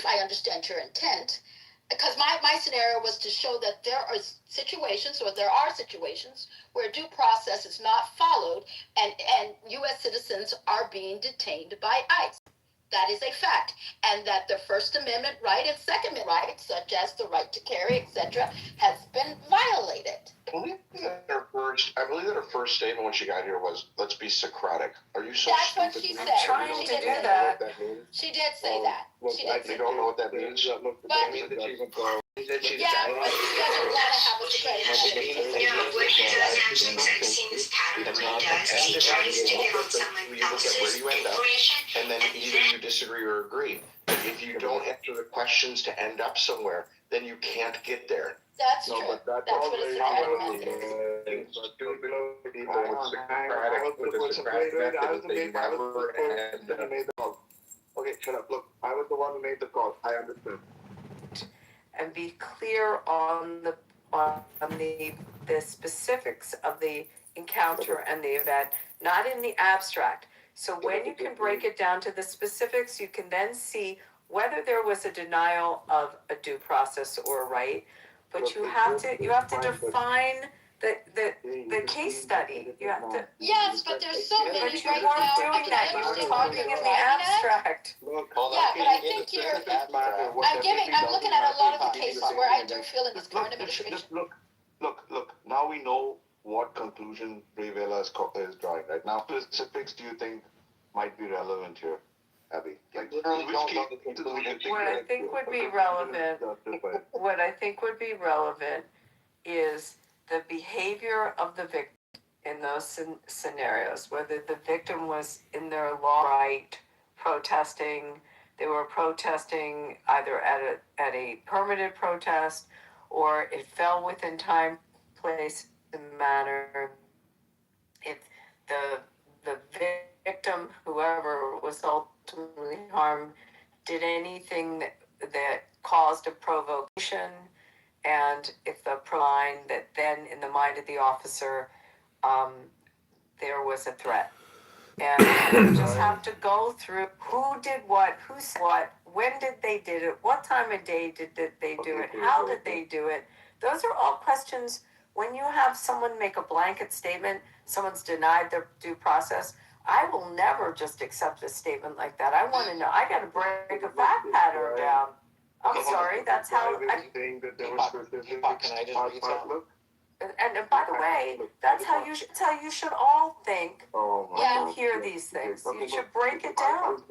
I understand your intent, because my scenario was to show that there are situations where due process is not followed, and U.S. citizens are being detained by ICE. That is a fact, and that their First Amendment right and Second Amendment rights, such as the right to carry, etc., has been violated. I believe that her first statement when she got here was, "Let's be Socratic." Are you so That's stupid? what she I'm said. trying She to did do say that. She did say that. She did say don't know what that means. But yeah, but she doesn't want to have a Socratic conversation. Yeah, what he does actually, because I've seen this pattern of what he does, is he tries to get on someone else's information, and then either you disagree or agree. If you don't answer the questions to end up somewhere, then you can't get there. That's true. That's what a Socratic method is. Okay, shut up. Look, I was the one who made the call. I understood. And be clear on the specifics of the encounter and the event, not in the abstract. So when you can break it down to the specifics, you can then see whether there was a denial of a due process or a right. But you have to define the case study. You have to. Yes, but there's so many But you right weren't now. doing that. You were talking in the abstract. Yeah, but I think I'm looking at a lot of the cases where I do feel in this current administration. Look. Now we know what conclusion Bray Vela is drawing. Right now, specifics do you think might be relevant here, Abby? What I think would be relevant is the behavior of the victim in those scenarios, whether the victim was in their law right protesting, they were protesting either at a permitted protest, or it fell within time, place, and manner. If the victim, whoever was ultimately harmed, did anything that caused a provocation, and if the line that then in the mind of the officer, there was a threat. And you just have to go through who did what, who said what, when did they did it, what time of day did they do it, how did they do it. Those are all questions. When you have someone make a blanket statement, someone's denied their due process, I will never just accept a statement like that. I want to know. I got to break a fact pattern down. I'm sorry, that's how Can I just read something? And by the way, that's how you should all think when you hear these things. You should break it down.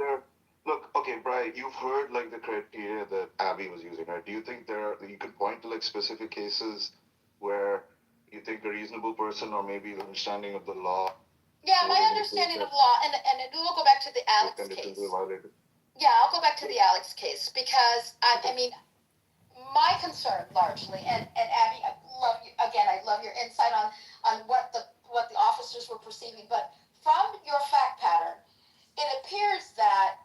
Look, okay, Brian, you've heard like the criteria that Abby was using, right? Do you think you could point to like specific cases where you think a reasonable person or maybe the understanding of the law? Yeah, my understanding of law, and we'll go back to the Alex case. Yeah, I'll go back to the Alex case because I mean, my concern largely, and Abby, I love your insight on what the officers were perceiving, but from your fact pattern, it appears that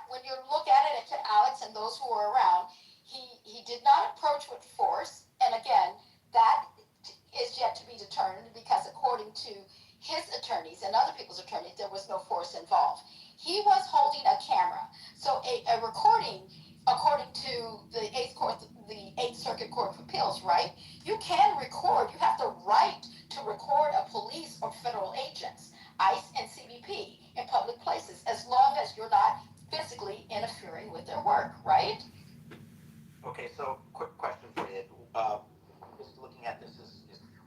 when you look at it to Alex and those who were around, he did not approach with force, and again, that is yet to be determined because according to his attorneys and other people's attorneys, there was no force involved. He was holding a camera, so a recording, according to the Eighth Circuit Court of Appeals, right? You can record. You have the right to record a police or federal agents, ICE and CBP, in public places, as long as you're not physically interfering with their work, right? Okay, so quick question for you. Just looking at this,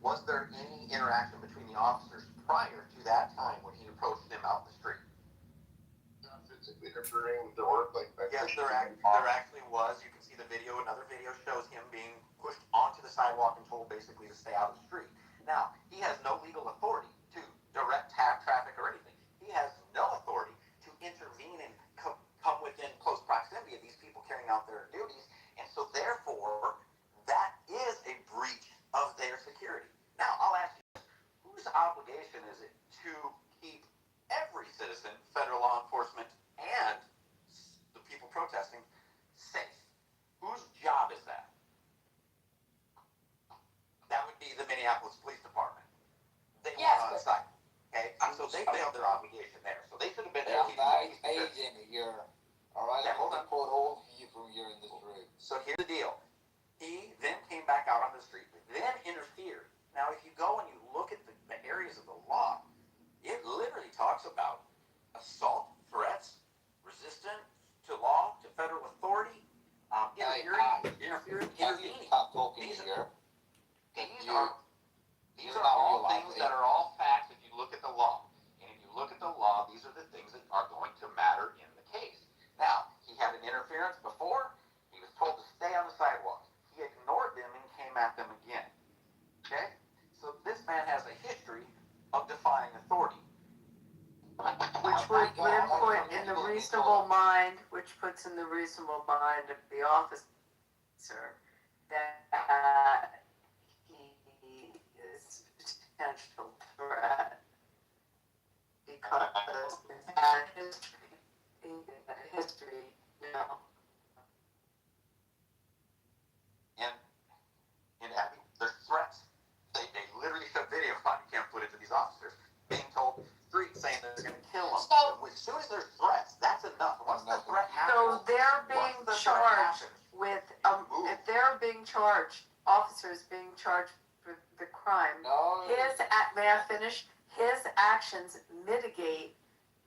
was there any interaction between the officers prior to that time when he approached them out in the street? Interfering with their work, yes, there actually was. You can see the video. Another video shows him being pushed onto the sidewalk and told basically to stay out of the street. Now, he has no legal authority to direct traffic or anything. He has no authority to intervene and come within close proximity of these people carrying out their duties. And so, therefore, that is a breach of their security. Now, I'll ask you, whose obligation is it to keep every citizen, federal law enforcement, and the people protesting safe? Whose job is that? That would be the Minneapolis Police Department. They were on site. Okay, so they failed their obligation there. So they should have been there. All right, hold on. told who you're in the street. So here's the deal. He then came back out on the street, then interfered. Now, if you go and you look at the areas of the law, it literally talks about assault, threats, resistance to law, to federal authority, interfering. Stop talking These here. These are all things that are all facts if you look at the law. And if you look at the law, these are the things that are going to matter in the case. Now, he had an interference before. He was told to stay on the sidewalk. He ignored them and came at them again. Okay? So this man has a history of defying authority. Which would then put in the reasonable mind, which puts in the reasonable mind of the officer that he is a potential threat because he's had a history, you know. And Abby, there's threats. They literally showed video on. You can't put it to these officers being told street saying they're going to kill them. So- as soon as there's threats, that's enough. Once the threat So happens, they're being charged with, if they're being charged, officers being charged with the crime, No. may I finish? His actions mitigate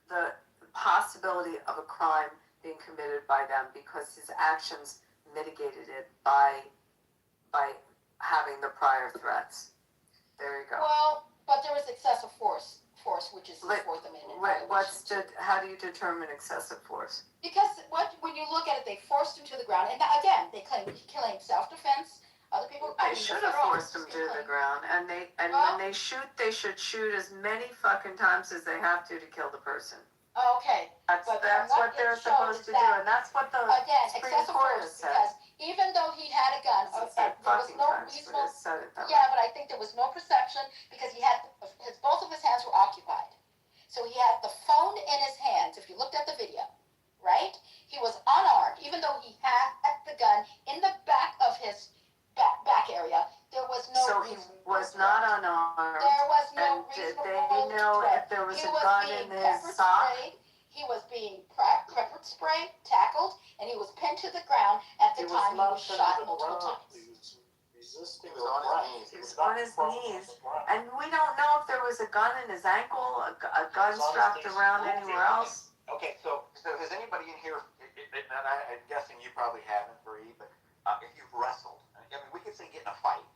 the possibility of a crime being committed by them because his actions mitigated it by having the prior threats. There you go. Well, but there was excessive force, which is the Fourth Amendment violation. How do you determine excessive force? Because when you look at it, they forced him to the ground, and again, they claim self-defense. Other people, They should have forced him to the ground, and when they shoot, they should shoot as many fucking times as they have to kill the person. Okay, That's But what what they're it shows supposed is to do, that, and that's what the again, Supreme excessive Court has force, said. because even though he had a gun, It's there was fucking no times, but reasonable. it said it that way. Yeah, but I think there was no perception because he had both of his hands were occupied. So he had the phone in his hands. If you looked at the video, right? He was unarmed, even though he had the gun in the back of his back area. There was no. So he was not unarmed. There was no And did reasonable they know threat. if there was He a was gun being in his pepper sock? sprayed. He was being pepper sprayed, tackled, and he was pinned to the ground at the time he was shot multiple times. He was resisting. He was on his knees. He was on his knees, and we don't know if there was a gun in his ankle, a gun strapped around anywhere else. Okay, so has anybody in here, and I'm guessing you probably haven't, Bree, but if you've wrestled, I mean, we could say get in a fight,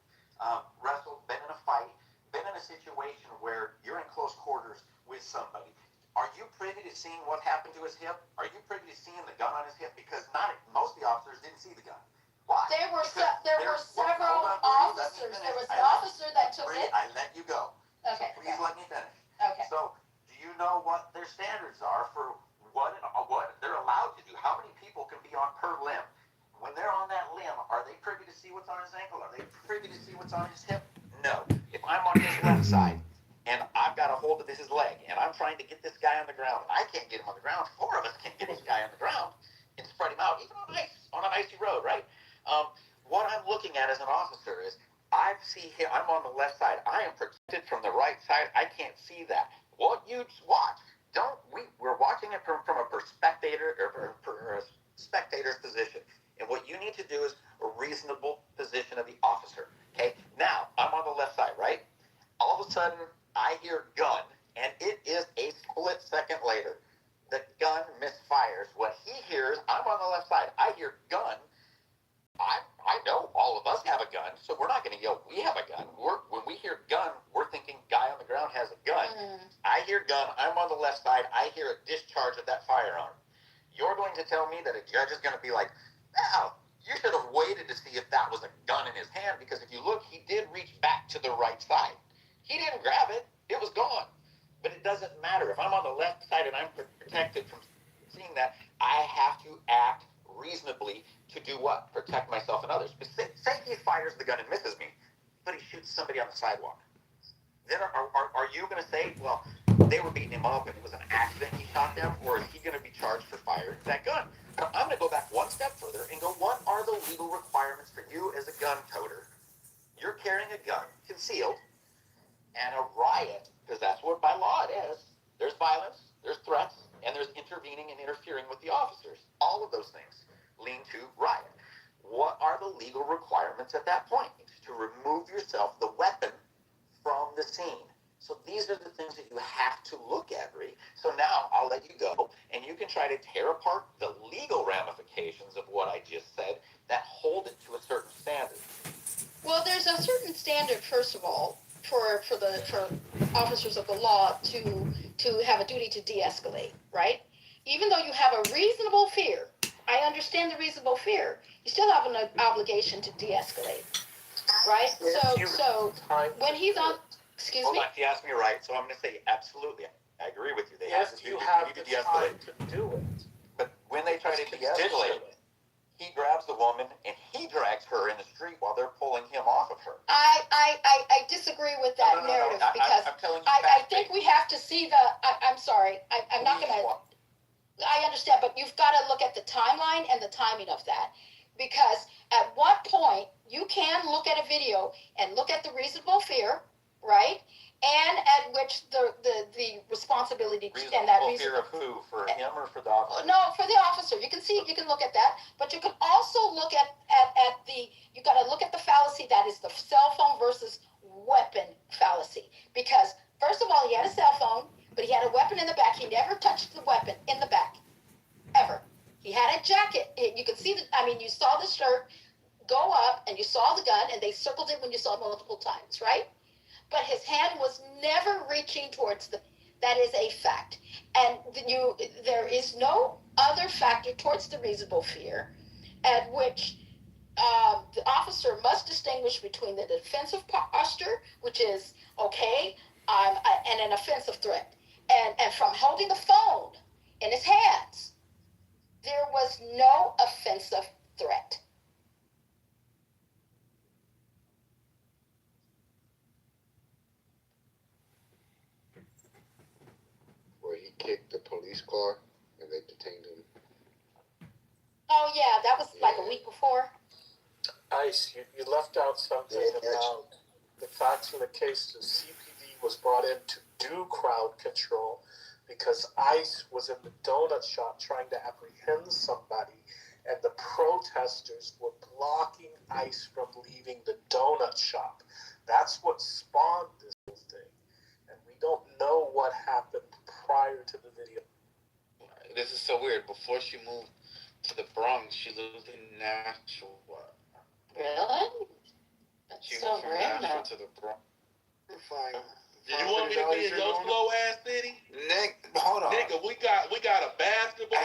wrestled, been in a fight, been in a situation where you're in close quarters with somebody. Are you privy to seeing what happened to his hip? Are you privy to seeing the gun on his hip? Because most of the officers didn't see the gun. Why? There were Because several officers. There was an officer that took Bree, it. I let you go. Okay. Please let me finish. Okay. So, do you know what their standards are for what they're allowed to do? How many people can be on per limb? When they're on that limb, are they privy to see what's on his ankle? Are they privy to see what's on his hip? No. If I'm on his left side and I've got a hold of his leg and I'm trying to get this guy on the ground, and I can't get him on the ground, four of us can't get this guy on the ground and spread him out, even on an icy road, right? What I'm looking at as an officer is I see him. I'm on the left side. I am protected from the right side. I can't see that. What you watch? We're watching it from a spectator's position. And what you need to do is a reasonable position of the officer. Okay. Now I'm on the left side, right? All of a sudden I hear gun, and it is a split second later. The gun misfires. What he hears, I'm on the left side. I hear gun. I know all of us have a gun, so we're not going to yell, we have a gun. When we hear gun, we're thinking guy on the ground has a gun. I hear gun, I'm on the left side, I hear a discharge of that firearm. You're going to tell me that a judge is going to be like, oh, you should have waited to see if that was a gun in his hand, because if you look, he did reach back to the right side. He didn't grab it, it was gone. But it doesn't matter. If I'm on the left side and I'm protected from seeing that, I have to act reasonably to do what? Protect myself and others. But say he fires the gun and misses me, but he shoots somebody on the sidewalk. Then are you going to say, well, they were beating him up and it was an accident, he shot them, or is he going to be charged for firing that gun? Now, I'm going to go back one step further and go, what are the legal requirements for you as a gun toter? You're carrying a gun, concealed, and a riot, because that's what by law it is. There's violence, there's threats, and there's intervening and interfering with the officers. All of those things. lean-to riot. What are the legal requirements at that point? To remove yourself, the weapon, from the scene. So these are the things that you have to look at, Bree. So now I'll let you go, and you can try to tear apart the legal ramifications of what I just said that hold it to a certain standard. Well, there's a certain standard, first of all, for officers of the law to have a duty to de-escalate, right? Even though you have a reasonable fear, I understand the reasonable fear, you still have an obligation to de-escalate, right? So when he's on, excuse Hold me? on, he asked me right, so I'm going to say absolutely. I agree with you. They have If to you do have need the to de-escalate. time to do it. But when they try to It's de-escalate, conditional. he grabs the woman and he drags her in the street while they're pulling him off of her. I disagree with that No. narrative because I'm telling you I think we have to see I'm sorry, I'm not Please gonna, walk. I understand, but you've got to look at the timeline and the timing of that. Because at what point you can look at a video and look at the reasonable fear, right? And at which the responsibility and that Reasonable fear of who? For him or for the officer? no, for the officer. You can see, you can look at that, but you can also look at you got to look at the fallacy that is the cell phone versus weapon fallacy. Because first of all, he had a cell phone, but he had a weapon in the back. He never touched the weapon in the back, ever. He had a jacket. You could see you saw the shirt go up and you saw the gun and they circled it when you saw it multiple times, right? But his hand was never reaching towards that is a fact. And there is no other factor towards the reasonable fear at which the officer must distinguish between the defensive posture, which is okay, and an offensive threat. And from holding the phone in his hands, there was no offensive threat. Where he kicked the police car and they detained him. Oh yeah, that was like a week before. Ice, you left out something about the facts of the case. The CPD was brought in to do crowd control because ICE was in the donut shop trying to apprehend somebody, and the protesters were blocking ICE from leaving the donut shop. That's what spawned this whole thing. And we don't know what happened prior to the video. This is so weird. Before she moved to the Bronx, she lived in Nashua. Really? That's She so moved from random. Nashua to the Bronx. Fine. You want me to be in your slow ass city? Nick, hold on. Nigga, we got a basketball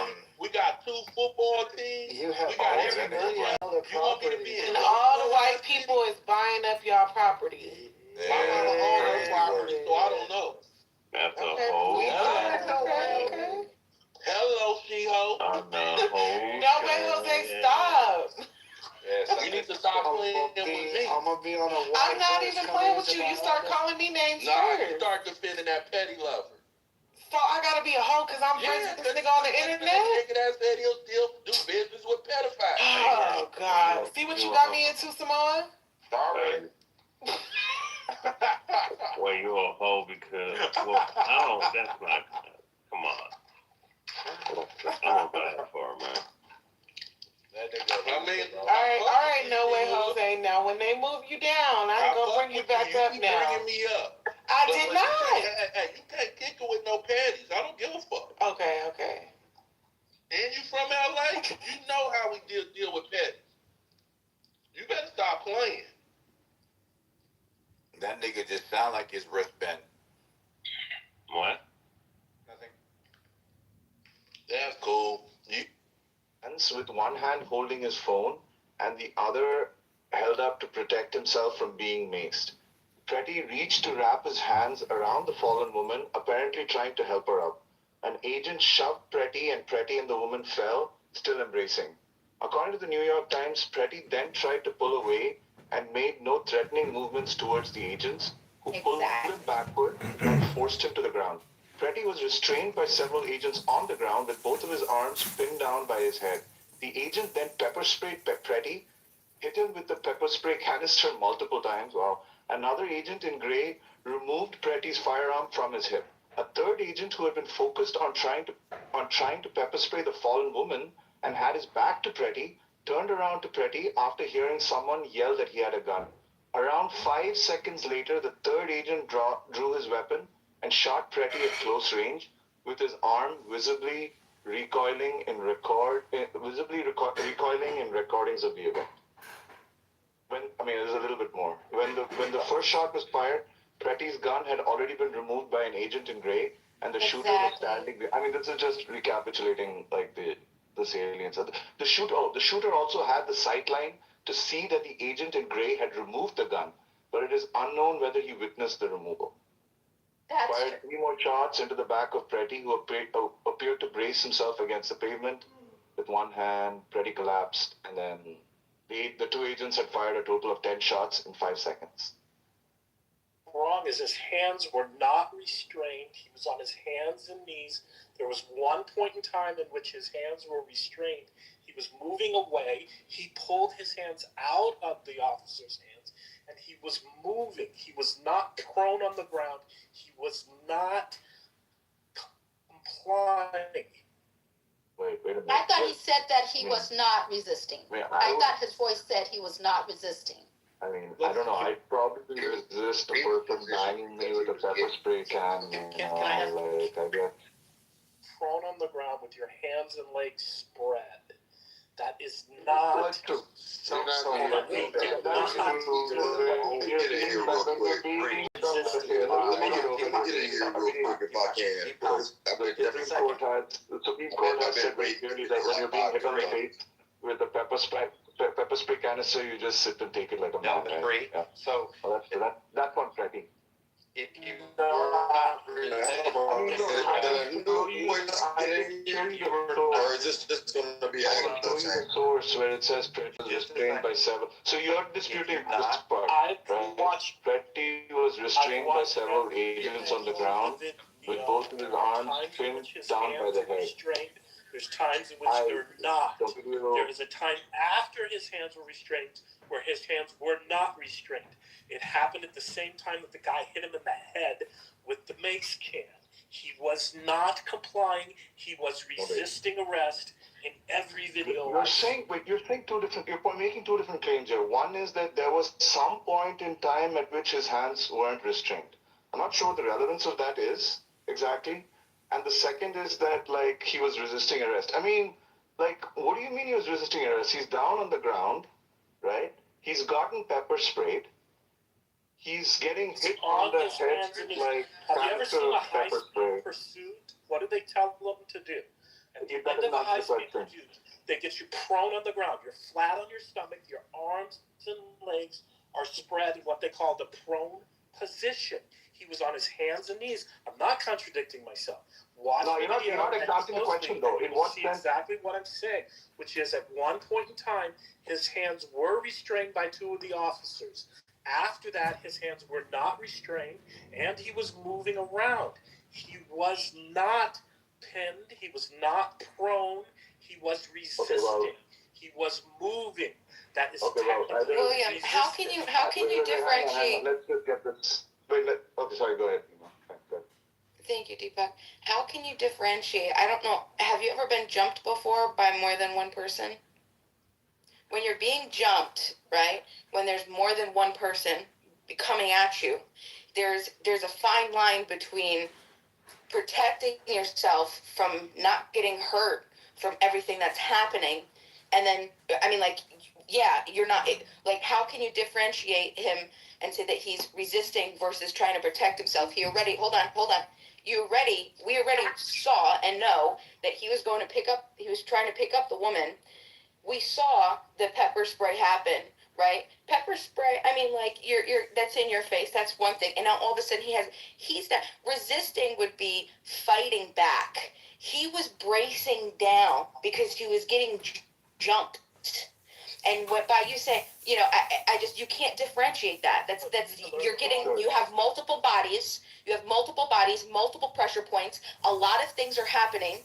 team. We got 2 football teams. You have We got all every million dollar You want me to be in And your all the slow white ass people is buying up y'all property. city? My mama own her property, so I don't know. That's a Okay. whole Okay. Hello, She-Ho. No, wait, Jose, stop. You need to stop playing with me. I'm gonna be on a white I'm not horse even coming playing with into you. my You start office. calling me names Nah, you first. start defending that petty lover. So I gotta be a hoe because I'm friends with this nigga on the internet? Nigga that said he'll still do business with pedophiles. Oh, God. See what you got me into, Simone? Sorry. Well, you're a hoe because, well, I don't, that's not, come on. I'm a bad for her, man. I mean, All right, no way, Jose. Now, when they move you down, I ain't gonna bring you back up keep now. bringing me up. I But did when not. Hey, you can't kick it with no panties. I don't give a fuck. Okay. And you from LA? You know how we deal with panties. You better stop playing. That nigga just sound like his wrist bent. What? Nothing. That's cool. Hands with one hand holding his phone and the other held up to protect himself from being maced. Pretty reached to wrap his hands around the fallen woman, apparently trying to help her up. An agent shoved Pretty and the woman fell, still embracing. According to the New York Times, Pretty then tried to pull away and made no threatening movements towards the agents, who pulled him backward and forced him to the ground. Pretty was restrained by several agents on the ground with both of his arms pinned down by his head. The agent then pepper sprayed Pretty, hit him with the pepper spray canister multiple times, while another agent in gray removed Pretty's firearm from his hip. A third agent who had been focused on trying to pepper spray the fallen woman and had his back to Pretty, turned around to Pretty after hearing someone yell that he had a gun. Around 5 seconds later, the third agent drew his weapon and shot Pretty at close range, with his arm visibly recoiling in recordings of the event. There's a little bit more. When the first shot was fired, Pretty's gun had already been removed by an agent in gray, and the shooter was standing there. This is just recapitulating like the salience. The shooter also had the sight line to see that the agent in gray had removed the gun, but it is unknown whether he witnessed the removal. Fired 3 more shots into the back of Pretty, who appeared to brace himself against the pavement with one hand. Pretty collapsed, and then the 2 agents had fired a total of 10 shots in 5 seconds. Wrong is his hands were not restrained. He was on his hands and knees. There was one point in time in which his hands were restrained. He was moving away. He pulled his hands out of the officer's hands, and he was moving. He was not prone on the ground. He was not complying. Wait a minute. I thought he said that he was not resisting. I thought his voice said he was not resisting. I don't know. I'd probably resist a person banging me with a pepper spray can. I guess. Prone on the ground with your hands and legs spread. That is not. Supreme Court has said very clearly that when you're being hit on the face with a pepper spray canister, you just sit and take it like a man. Right? Yeah. So that's on Pretty. If you or is this just going to be a source where it says Pretty was restrained by several? So you're disputing this part, right? Pretty was restrained by several agents on the ground with both of his arms pinned down by the head. There's times in which they're not. There is a time after his hands were restrained where his hands were not restrained. It happened at the same time that the guy hit him in the head with the mace can. He was not complying. He was resisting arrest in every video. You're making 2 different claims here. One is that there was some point in time at which his hands weren't restrained. I'm not sure what the relevance of that is exactly. And the second is that, he was resisting arrest. What do you mean he was resisting arrest? He's down on the ground, right? He's gotten pepper sprayed. He's getting hit on the head with, have you ever seen a high-speed pursuit? What do they tell them to do? At the end of a high-speed pursuit, they get you prone on the ground. You're flat on your stomach. Your arms and legs are spread in what they call the prone position. He was on his hands and knees. I'm not contradicting myself. Watch the video. You're not answering the question, though. In what sense? Exactly what I'm saying, which is at one point in time, his hands were restrained by 2 of the officers. After that, his hands were not restrained, and he was moving around. He was not pinned. He was not prone. He was resisting. He was moving. That is technically William, how can you differentiate? Let's just get this. Sorry, go ahead. Thank you, Deepak. How can you differentiate? I don't know. Have you ever been jumped before by more than one person? When you're being jumped, right? When there's more than one person coming at you, there's a fine line between protecting yourself from not getting hurt from everything that's happening, and then you're not how can you differentiate him and say that he's resisting versus trying to protect himself? We already saw and know that he was trying to pick up the woman. We saw the pepper spray happen, right? Pepper spray, you're that's in your face, that's one thing. And now all of a sudden he's not resisting, would be fighting back. He was bracing down because he was getting jumped. And by you saying, you can't differentiate that. You have multiple bodies, multiple pressure points. A lot of things are happening.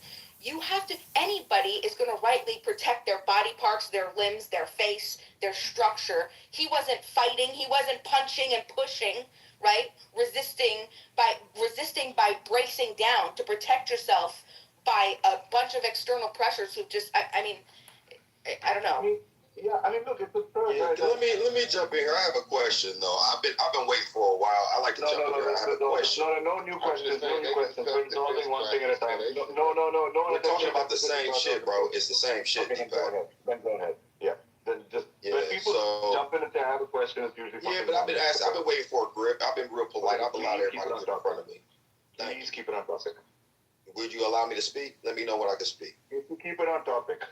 Anybody is going to rightly protect their body parts, their limbs, their face, their structure. He wasn't fighting. He wasn't punching and pushing, right? Resisting by bracing down to protect yourself by a bunch of external pressures who just, I mean, I don't know. Look, it's a Yeah, let me jump in here. I have a question though. I've been waiting for a while. I like to jump in here. I have a question. No new questions. We're resolving one thing at a time. No. We're talking about the same shit, bro. It's the same shit, Okay, then go ahead. Yeah. Then just when people jump in and say I have a question, it's usually but I've been asking. I've been waiting for a grip. I've been real polite. I've allowed everybody to get in front of me. Please keep it on topic. Would you allow me to speak? Let me know when I can speak. If you keep it on topic.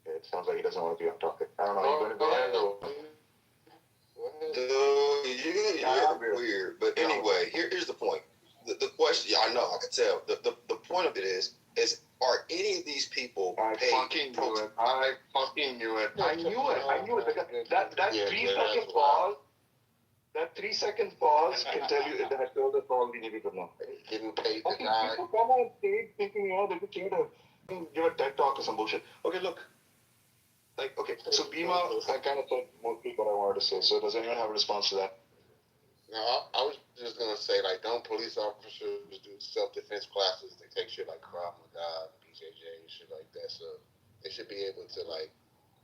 It sounds like he doesn't want to be on topic. I don't know. Are you going to go ahead or? Dude, you're weird. But anyway, here's the point. The question, I know, I can tell. The point of it is are any of these people paid? I fucking knew it. I knew it. That 3 second pause. That 3 second pause can tell you that told us all we needed to know. Getting paid to Okay, die. people come on stage thinking, they just here to give a TED talk or some bullshit. Okay, look. So Bhima, I kind of said mostly what I wanted to say. So does anyone have a response to that? No, I was just gonna say, like, don't police officers do self-defense classes? They take shit like Krav Maga, BJJ, and shit like that. So they should be able to, like,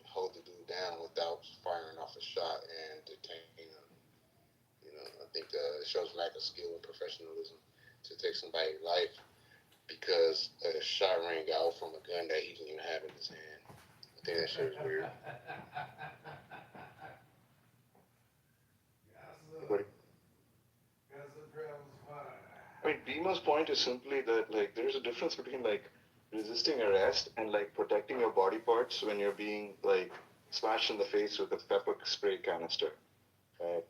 hold the dude down without firing off a shot and detain him. You know, I think it shows lack of skill and professionalism to take somebody's life because a shot rang out from a gun that he didn't even have in his hand. I think that shit is weird. I mean, Bhima's point is simply that, like, there's a difference between, like, resisting arrest and, like, protecting your body parts when you're being, like, smashed in the face with a pepper spray canister, right?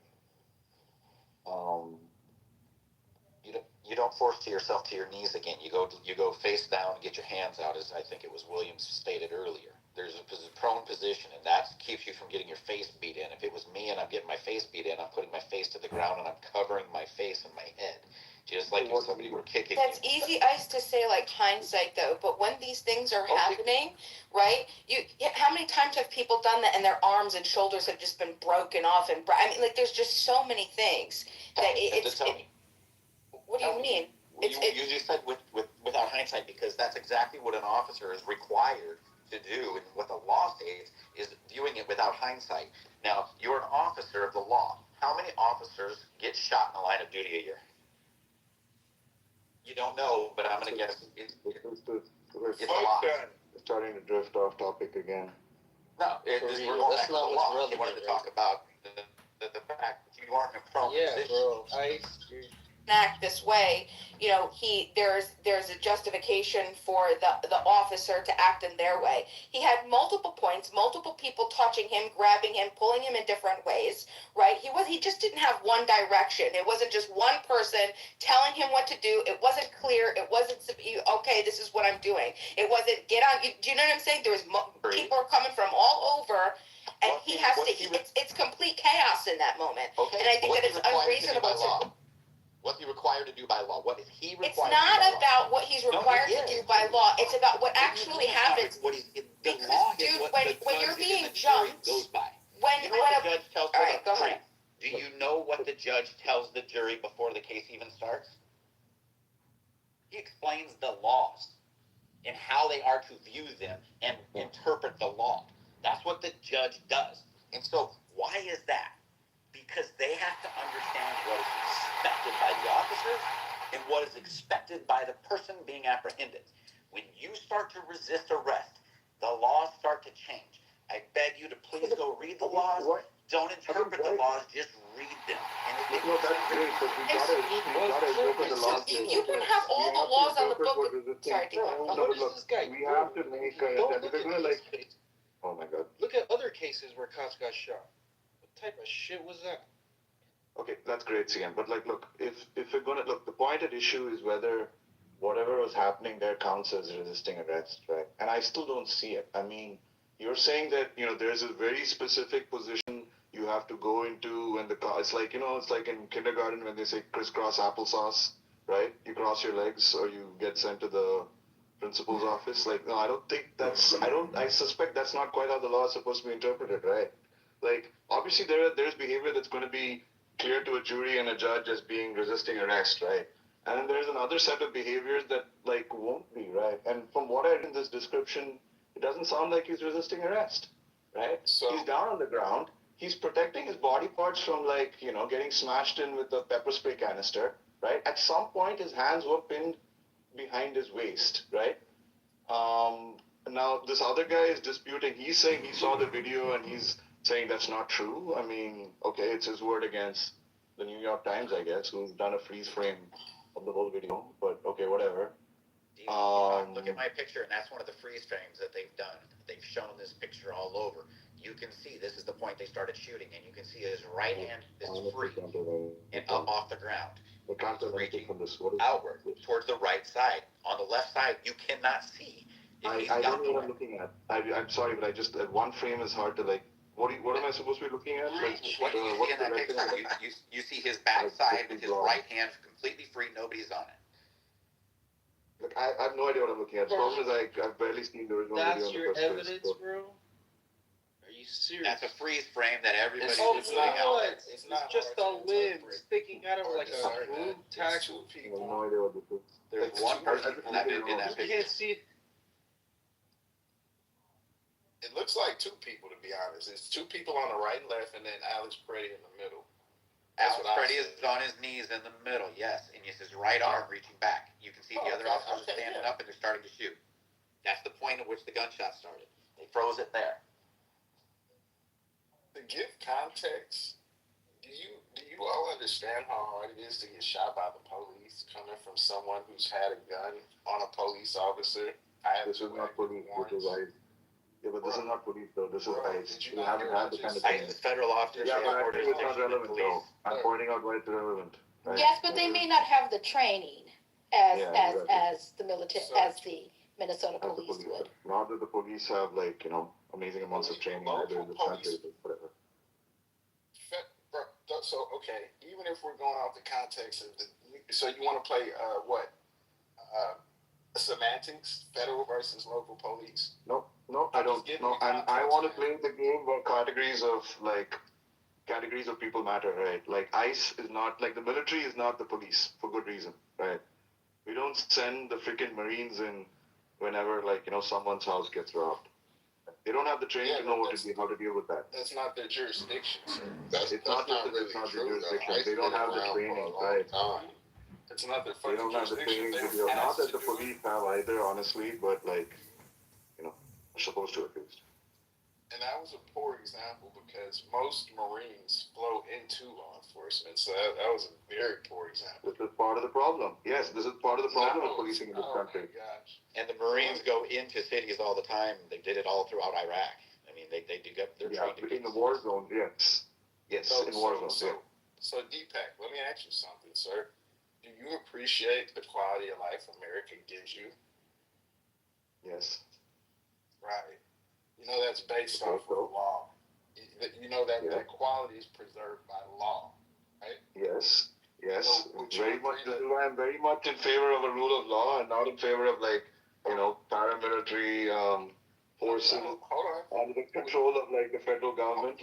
You don't force yourself to your knees again. You go face down and get your hands out, as I think it was Williams stated earlier. There's a prone position, and that keeps you from getting your face beat in. If it was me and I'm getting my face beat in, I'm putting my face to the ground and I'm covering my face and my head, just like if somebody were kicking That's you. easy ice to say, like, hindsight, though. But when these things are happening, right? How many times have people done that and their arms and shoulders have just been broken off? And I mean, like, there's just so many things that what do you mean? You just said without hindsight, because that's exactly what an officer is required to do, and what the law states is viewing it without hindsight. Now, you're an officer of the law. How many officers get shot in the line of duty a year? You don't know, but I'm going to guess it's a lot. We're starting to drift off topic again. No, we're going back to the law. You wanted to talk about the fact that you aren't in a prone position. Bro, act this way, there's a justification for the officer to act in their way. He had multiple points, multiple people touching him, grabbing him, pulling him in different ways, right? He just didn't have one direction. It wasn't just one person telling him what to do. It wasn't clear. It wasn't okay, this is what I'm doing. It wasn't do you know what I'm saying? There was people are coming from all over, and it's complete chaos in that moment. Okay. And I think that it's unreasonable to what's he required to do by law? What is he required It's not to do by about law? what he's required to do by law. It's about what actually happens. Because, dude, when you're being jumped, goes by. when You know what the judge tells all right, go ahead. Do you know what the judge tells the jury before the case even starts? He explains the laws and how they are to view them and interpret the law. That's what the judge does. And so, why is that? Because they have to understand what is expected by the officers and what is expected by the person being apprehended. When you start to resist arrest, the laws start to change. I beg you to please go read the laws. Don't interpret the laws, just read them. And That's great, but we gotta interpret the laws. You can have all the laws on the book. Sorry, we have to make oh my god. look at other cases where cops got shot. What type of shit was that? Okay, that's great, CM. But look, if we're gonna look, the point at issue is whether whatever was happening there counts as resisting arrest, right? And I still don't see it. I mean, you're saying that there's a very specific position you have to go into when the car. It's like it's like in kindergarten when they say crisscross applesauce, right? You cross your legs or you get sent to the principal's office. Like, no, I don't think that's. I suspect that's not quite how the law is supposed to be interpreted, right? Like, obviously there's behavior that's going to be clear to a jury and a judge as being resisting arrest, right? And then there's another set of behaviors that like won't be, right? And from what I read in this description, it doesn't sound like he's resisting arrest, right? So he's down on the ground. He's protecting his body parts from like, getting smashed in with the pepper spray canister, right? At some point, his hands were pinned behind his waist, right? Now this other guy is disputing. He's saying he saw the video and he's saying that's not true. I mean, okay, it's his word against the New York Times, I guess, who's done a freeze frame of the whole video. But okay, whatever. Look at my picture, and that's one of the freeze frames that they've done. They've shown this picture all over. You can see this is the point they started shooting, and you can see his right hand is free and up off the ground. It's reaching outward towards the right side. On the left side, you cannot see. I don't know what I'm looking at. I'm sorry, but I just one frame is hard to like. What am I supposed to be looking at? Like, What do you see in that picture? You see his back side with his right hand completely free. Nobody's on it. Look, I have no idea what I'm looking at. The problem is I've barely seen the original video. That's your evidence, bro? Are you serious? That's a freeze frame that everybody's Oh, doing out there. it's just a limb sticking out of like a blue tax. I have no idea what this is. There's one person in that picture. You can't see it. it looks like two people, to be honest. It's two people on the right and left, and then Alex Preddy in the middle. Alex Preddy is on his knees in the middle, yes, and it's his right arm reaching back. You can see the other officers standing up and they're starting to shoot. That's the point at which the gunshot started. They froze it there. To give context, do you all understand how hard it is to get shot by the police coming from someone who's had a gun on a police officer? This is not police, this is ICE. Yeah, but this is not police though, this is ICE. You We haven't had the kind of thing. ICE is federal officers. Yeah, but I think it's not jurisdiction of relevant police. though. I'm pointing out why it's irrelevant. Right? Yes, but they may not have the training as Yeah, exactly. as the military as the Minnesota As the police would. Not that the police have like, amazing amounts of training either in this country, but whatever. So, okay, even if we're going off the context of so you want to play semantics, federal versus local police? No, I don't. No, I want to play the game where categories of people matter, right? Like ICE is not, like the military is not the police for good reason, right? We don't send the freaking Marines in whenever, someone's house gets robbed. They don't have the training to know how to deal with that. That's not their jurisdiction, sir. It's not really their jurisdiction. They don't have the training, right? It's not their They don't have the training to deal. Not that the police have either, honestly, but they're supposed to at least. And that was a poor example because most Marines flow into law enforcement, so that was a very poor example. This is part of the problem. Yes, this is part of the problem with policing in this country. Oh my gosh. And the Marines go into cities all the time. They did it all throughout Iraq. I mean, they do get their training. In the war zone, yes. Yes, in war zones, yeah. So Deepak, let me ask you something, sir. Do you appreciate the quality of life America gives you? Yes. Right. You know that's based off of law. You know that quality is preserved by law, right? Yes. Very much. This is why I'm very much in favor of a rule of law and not in favor of paramilitary forces under the control of the federal government.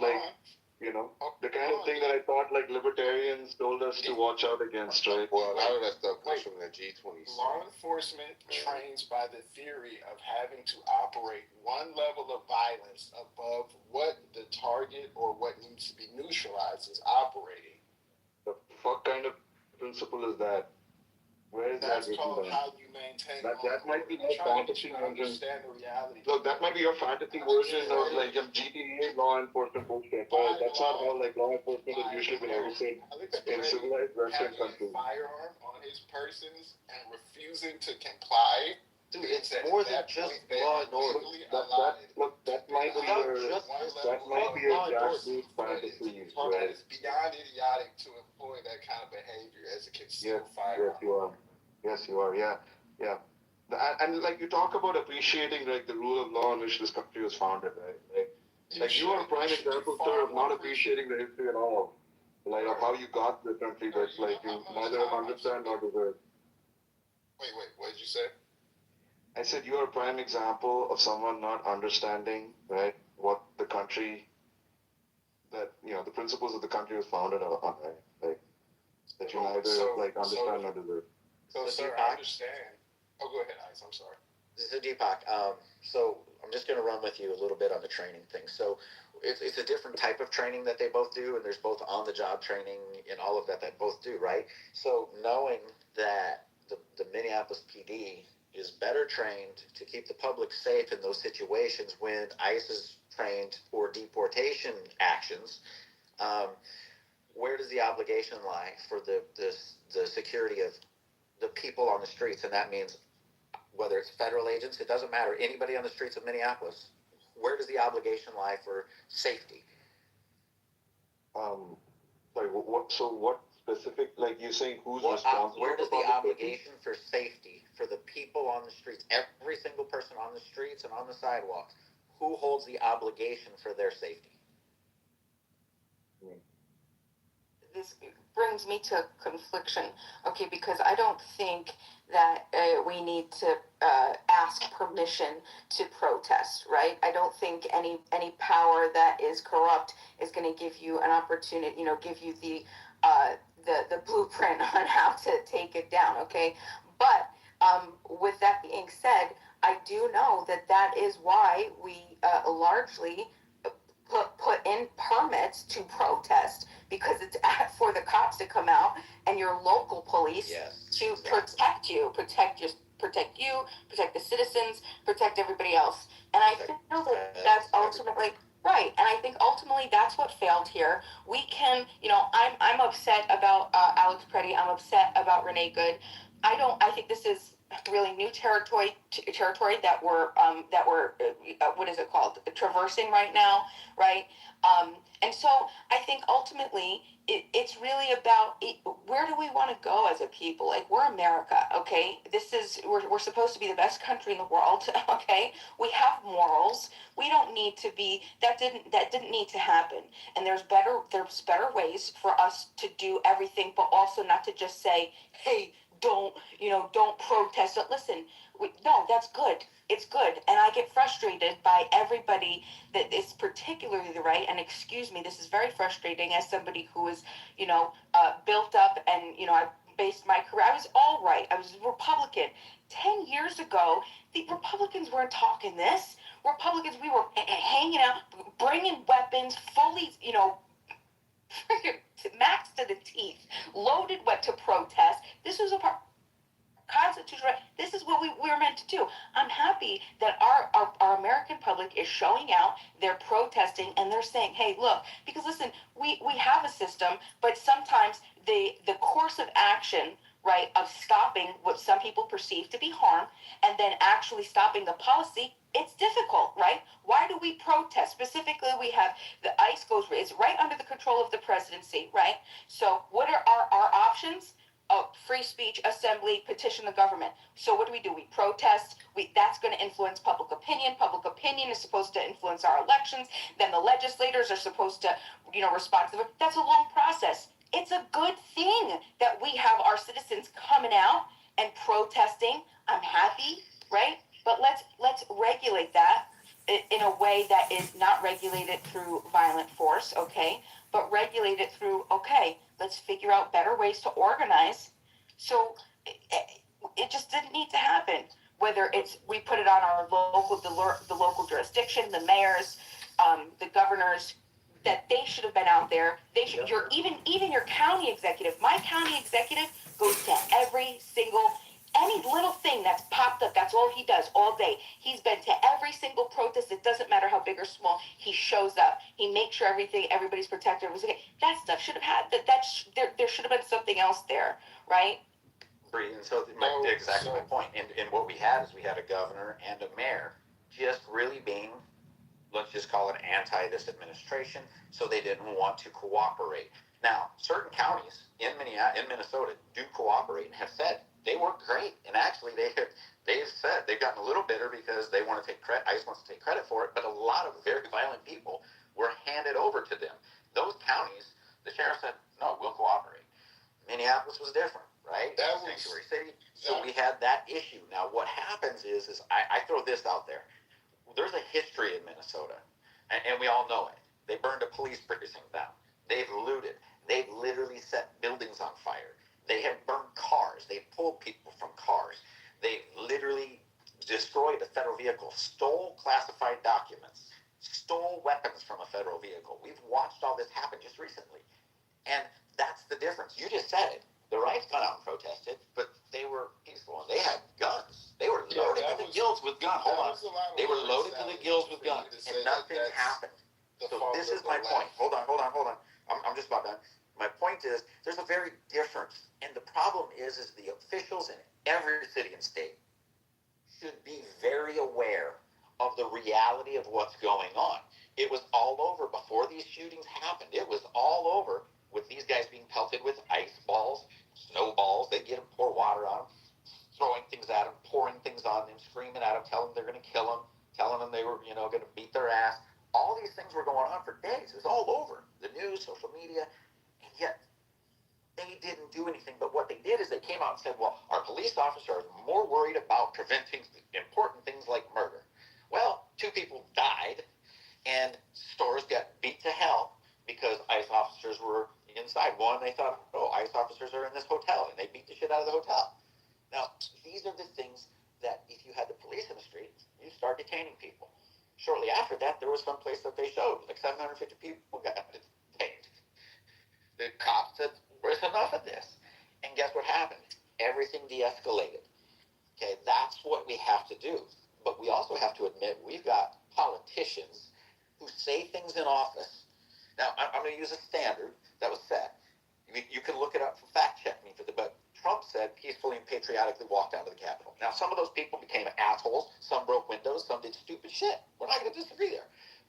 The kind of thing that I thought libertarians told us to watch out against, right? Well, a lot of that stuff comes from the G20. Law enforcement trains by the theory of having to operate one level of violence above what the target or what needs to be neutralized is operating. The fuck kind of principle is that? Where is That's that called written how you maintain That might be your trying to fantasy understand the reality. Look, that might be your fantasy version of GTA law enforcement bullshit, but that's not how law enforcement has usually been everything in civilized Western countries. Having a firearm on his persons and refusing to comply. Dude, it's more than just law and order. That might be your jackboot fantasy, right? It's beyond idiotic to employ that kind of behavior as a concealed firearm. Yes, you are. Yeah. And you talk about appreciating the rule of law in which this country was founded, right? You are a prime example, sir, of not appreciating the history at all. Of how you got the country that you neither understand nor deserve. Wait, what did you say? I said you are a prime example of someone not understanding, right, what the country that the principles of the country was founded on, right? Like that you neither understand nor deserve. So, sir, I understand. Oh, go ahead, Ice. I'm sorry. This is Deepak. So I'm just going to run with you a little bit on the training thing. So it's a different type of training that they both do, and there's both on-the-job training and all of that both do, right? So knowing that the Minneapolis PD is better trained to keep the public safe in those situations when ICE is trained for deportation actions, where does the obligation lie for the security of the people on the streets? And that means whether it's federal agents, it doesn't matter, anybody on the streets of Minneapolis, where does the obligation lie for safety? What specific, like you're saying, who's responsible? Where does the obligation for safety for the people on the streets, every single person on the streets and on the sidewalks, who holds the obligation for their safety? This brings me to confliction, okay, because I don't think that we need to ask permission to protest, right? I don't think any power that is corrupt is going to give you an opportunity, give you the blueprint on how to take it down, okay? But with that being said, I do know that is why we largely put in permits to protest, because it's for the cops to come out and your local police to protect you, protect the citizens, protect everybody else. And I feel that's ultimately right. And I think ultimately that's what failed here. We can, I'm upset about Alex Preddy. I'm upset about Renee Good. I think this is really new territory that we're what is it called, traversing right now, right? And so I think ultimately it's really about where do we want to go as a people? Like, we're America, okay? We're supposed to be the best country in the world, okay? We have morals. We don't need to be, that didn't need to happen. And there's better ways for us to do everything, but also not to just say, hey, don't protest. Don't listen. No, that's good. It's good. And I get frustrated by everybody that is particularly the right. And excuse me, this is very frustrating as somebody who is, built up and, I based my career. I was all right. I was a Republican. 10 years ago, the Republicans weren't talking this. Republicans, we were hanging out, bringing weapons, fully, max to the teeth, loaded to protest. This was a constitutional right. This is what we were meant to do. I'm happy that our American public is showing out, they're protesting, and they're saying, hey, look, because listen, we have a system, but sometimes the course of action, right, of stopping what some people perceive to be harm and then actually stopping the policy, it's difficult, right? Why do we protest? Specifically, we have the ICE is right under the control of the presidency, right? So what are our options? Free speech, assembly, petition the government. So what do? We protest. That's going to influence public opinion. Public opinion is supposed to influence our elections. Then the legislators are supposed to, respond to them. That's a long process. It's a good thing that we have our citizens coming out and protesting. I'm happy, right? But let's regulate that in a way that is not regulated through violent force, okay? But regulate it through, okay, let's figure out better ways to organize. So it just didn't need to happen. Whether it's we put it on our the local jurisdiction, the mayors, the governors, that they should have been out there. They should. Even your county executive. My county executive goes to every single. Any little thing that's popped up, that's all he does all day. He's been to every single protest. It doesn't matter how big or small. He shows up. He makes sure everybody's protected. Okay. That stuff should have had there should have been something else there, right? And so exactly my point. And what we had is we had a governor and a mayor just really being, let's just call it anti this administration, so they didn't want to cooperate. Now, certain counties in Minnesota do cooperate and have said they work great, and actually they've said they've gotten a little bitter because they want to take credit. ICE wants to take credit for it, but a lot of very violent people were handed over to them. Those counties, the sheriff said, no, we'll cooperate. Minneapolis was different, right? That was Sanctuary City. So we had that issue. Now, what happens is I throw this out there. There's a history in Minnesota, and we all know it. They burned a police precinct down. They've looted. They've literally set buildings on fire. They have burned cars. They've pulled people from cars. They've literally destroyed a federal vehicle, stole classified documents, stole weapons from a federal vehicle. We've watched all this happen just recently. And that's the difference. You just said it. The rights got out and protested, but they were peaceful and they had guns. They were loaded to the gills with guns. Hold on. They were loaded to the gills with guns, and nothing happened. So this is my point. Hold on. I'm just about done. My point is, there's a very difference, and the problem is the officials in every city and state should be very aware of the reality of what's going on. It was all over before these shootings happened. It was all over with these guys being pelted with ice balls, snowballs. They get them, pour water on them, throwing things at them, pouring things on them, screaming at them, telling them they're going to kill them, telling them they were, going to beat their ass. All these things were going on for days. It was all over the news, social media, and yet they didn't do anything. But what they did is they came out and said, well, our police officers are more worried about preventing important things like murder. Well, 2 people died, and stores got beat to hell because ICE officers were inside. One, they thought, ICE officers are in this hotel, and they beat the shit out of the hotel. Now, these are the things that if you had the police in the streets, you start detaining people. Shortly after that, there was some place that they showed, like 750 people got detained. The cops said, there's enough of this. And guess what happened? Everything de-escalated. Okay, that's what we have to do. But we also have to admit we've got politicians who say things in office. Now, I'm going to use a standard that was set. You can look it up for fact check me, but Trump said peacefully and patriotically walk down to the Capitol. Now, some of those people became assholes. Some broke windows. Some did stupid shit. We're not going to disagree there.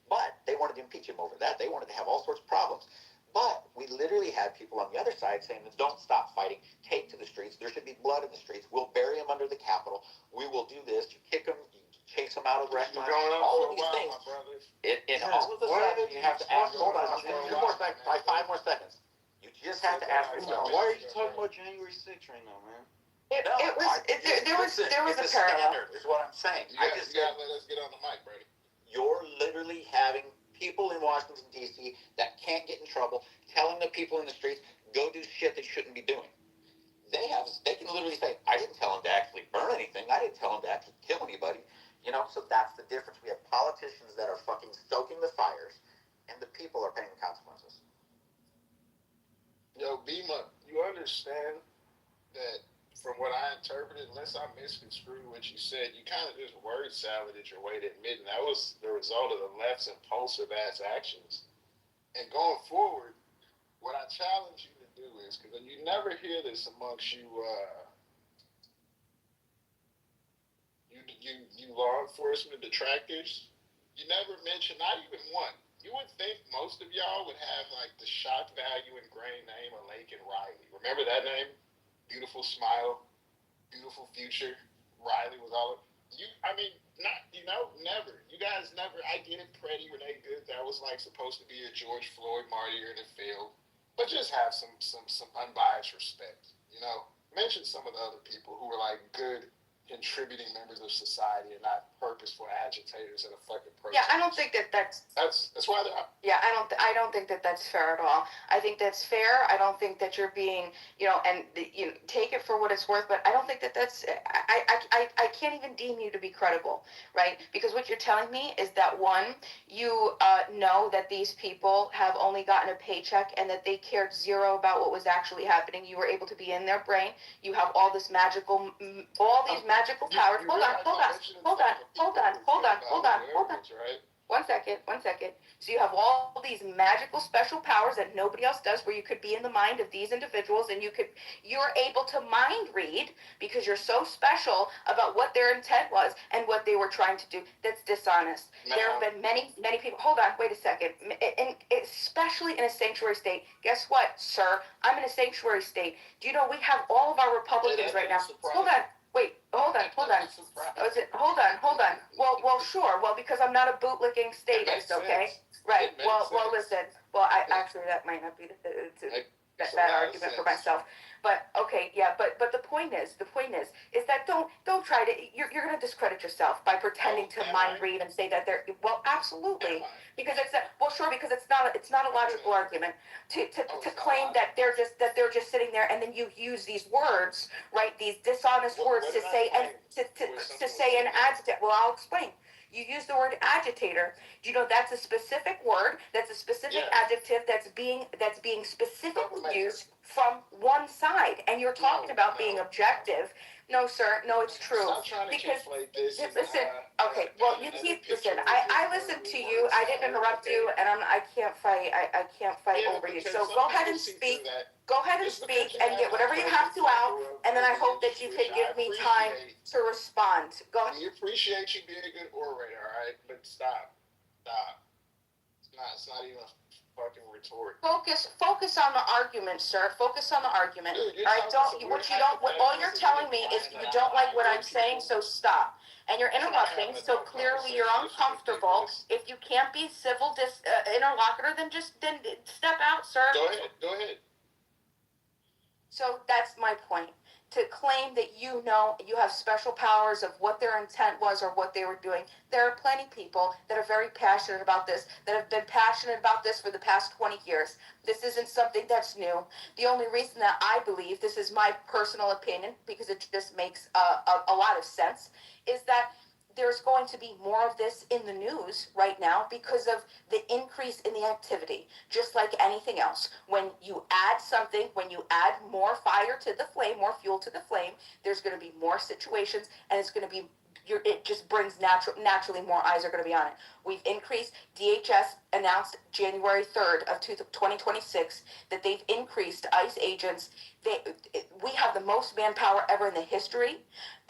But they wanted to impeach him over that. They wanted to have all sorts of problems. But we literally had people on the other side saying, don't stop fighting. Take to the streets. There should be blood in the streets. We'll bury him under the Capitol. We will do this. You kick him. You chase him out of the restaurant. All of these things. In all of the stuff, you have to ask. Hold on. 2 more seconds. 5 more seconds. You just have to ask yourself. Why are you talking about January 6th right now, man? There was a parallel. Standard is what I'm saying. You gotta let us get on the mic, Brady. You're literally having people in Washington, D.C. that can't get in trouble, telling the people in the streets, go do shit they shouldn't be doing. They can literally say, I didn't tell them to actually burn anything. I didn't tell them to actually kill anybody. So that's the difference. We have politicians that are fucking stoking the fires, and the people are paying the consequences. Yo, Bima, you understand that from what I interpreted, unless I misconstrued what you said, you kind of just word saladed your way to admitting that was the result of the left's impulsive ass actions. And going forward, what I challenge you to do is, because you never hear this amongst you law enforcement detractors, you never mention, not even one. You would think most of y'all would have like the shock value ingrained name of Laken Riley. Remember that name? Beautiful smile, beautiful future. Riley was all never. You guys never. I get it, Freddie, Renee Good. That was like supposed to be a George Floyd martyr and it failed. But just have some unbiased respect. Mention some of the other people who were like good contributing members of society and not purposeful agitators at a fucking protest. Yeah, I don't think that's why they're. Yeah, I don't think that's fair at all. I think that's fair. I don't think that you're being, take it for what it's worth. But I don't think that's. I can't even deem you to be credible, right? Because what you're telling me is that one, you know that these people have only gotten a paycheck and that they cared zero about what was actually happening. You were able to be in their brain. You have all these magical powers. Hold on. One second. So you have all these magical special powers that nobody else does, where you could be in the mind of these individuals and you're able to mind read because you're so special about what their intent was and what they were trying to do. That's dishonest. There have been many people. Hold on, wait a second. Especially in a sanctuary state. Guess what, sir? I'm in a sanctuary state. Do you know we have all of our Republicans right now? Hold on. Wait, hold on. Hold on. Well, sure. Well, because I'm not a bootlicking statist, okay? Right. Well, listen. Well, actually, that might not be that bad argument for myself. But okay, yeah, but the point is that don't try to you're gonna discredit yourself by pretending to mind read and say that they're well, absolutely, because it's a, well, sure, because it's not a logical argument to claim that they're just sitting there and then you use these words, right, these dishonest words to say and to say an adjective. Well, I'll explain. You use the word agitator. Do you know that's a specific word? That's a specific adjective that's being specifically used from one side. And you're talking about being objective. No, sir. No, it's true. Stop trying to Because conflate this. listen. Okay. Well, you keep listen. I listened to you. I didn't interrupt you, and I can't fight. I can't fight over you. So go ahead and speak. Go ahead and speak and get whatever you have to out, and then I hope that you can give me time to respond. Go ahead. We appreciate you being a good orator, all right? But stop. It's not even a fucking retort. Focus on the argument, sir. Focus on the argument. Dude, All right, all you're telling me is you don't like what I'm saying, so stop. And you're interrupting, so clearly you're uncomfortable. If you can't be civil interlocutor, then step out, sir. Go ahead. So that's my point. To claim that you have special powers of what their intent was or what they were doing. There are plenty of people that are very passionate about this, that have been passionate about this for the past 20 years. This isn't something that's new. The only reason that I believe, this is my personal opinion, because it just makes a lot of sense, is that there's going to be more of this in the news right now because of the increase in the activity. Just like anything else, when you add something, when you add more fire to the flame, more fuel to the flame, there's going to be more situations, and it's going to be it just brings naturally more eyes are going to be on it. We've increased. DHS announced January 3rd of 2026 that they've increased ICE agents. We have the most manpower ever in the history,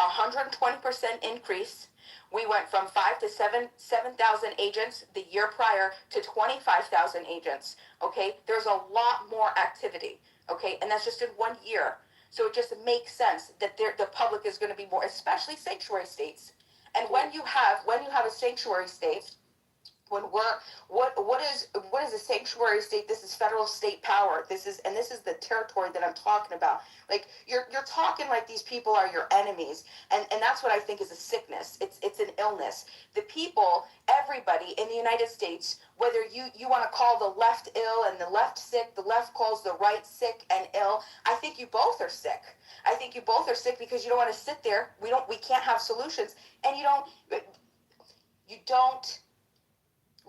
120% increase. We went from 5,000 to 7,000 agents the year prior to 25,000 agents. Okay, there's a lot more activity. Okay, and that's just in 1 year. So it just makes sense that the public is going to be more, especially sanctuary states. And when you have a sanctuary state, what is a sanctuary state? This is federal state power. This is the territory that I'm talking about. Like you're talking like these people are your enemies, and that's what I think is a sickness. It's an illness. The people, everybody in the United States, whether you want to call the left ill and the left sick, the left calls the right sick and ill. I think you both are sick. I think you both are sick because you don't want to sit there. We can't have solutions, and you don't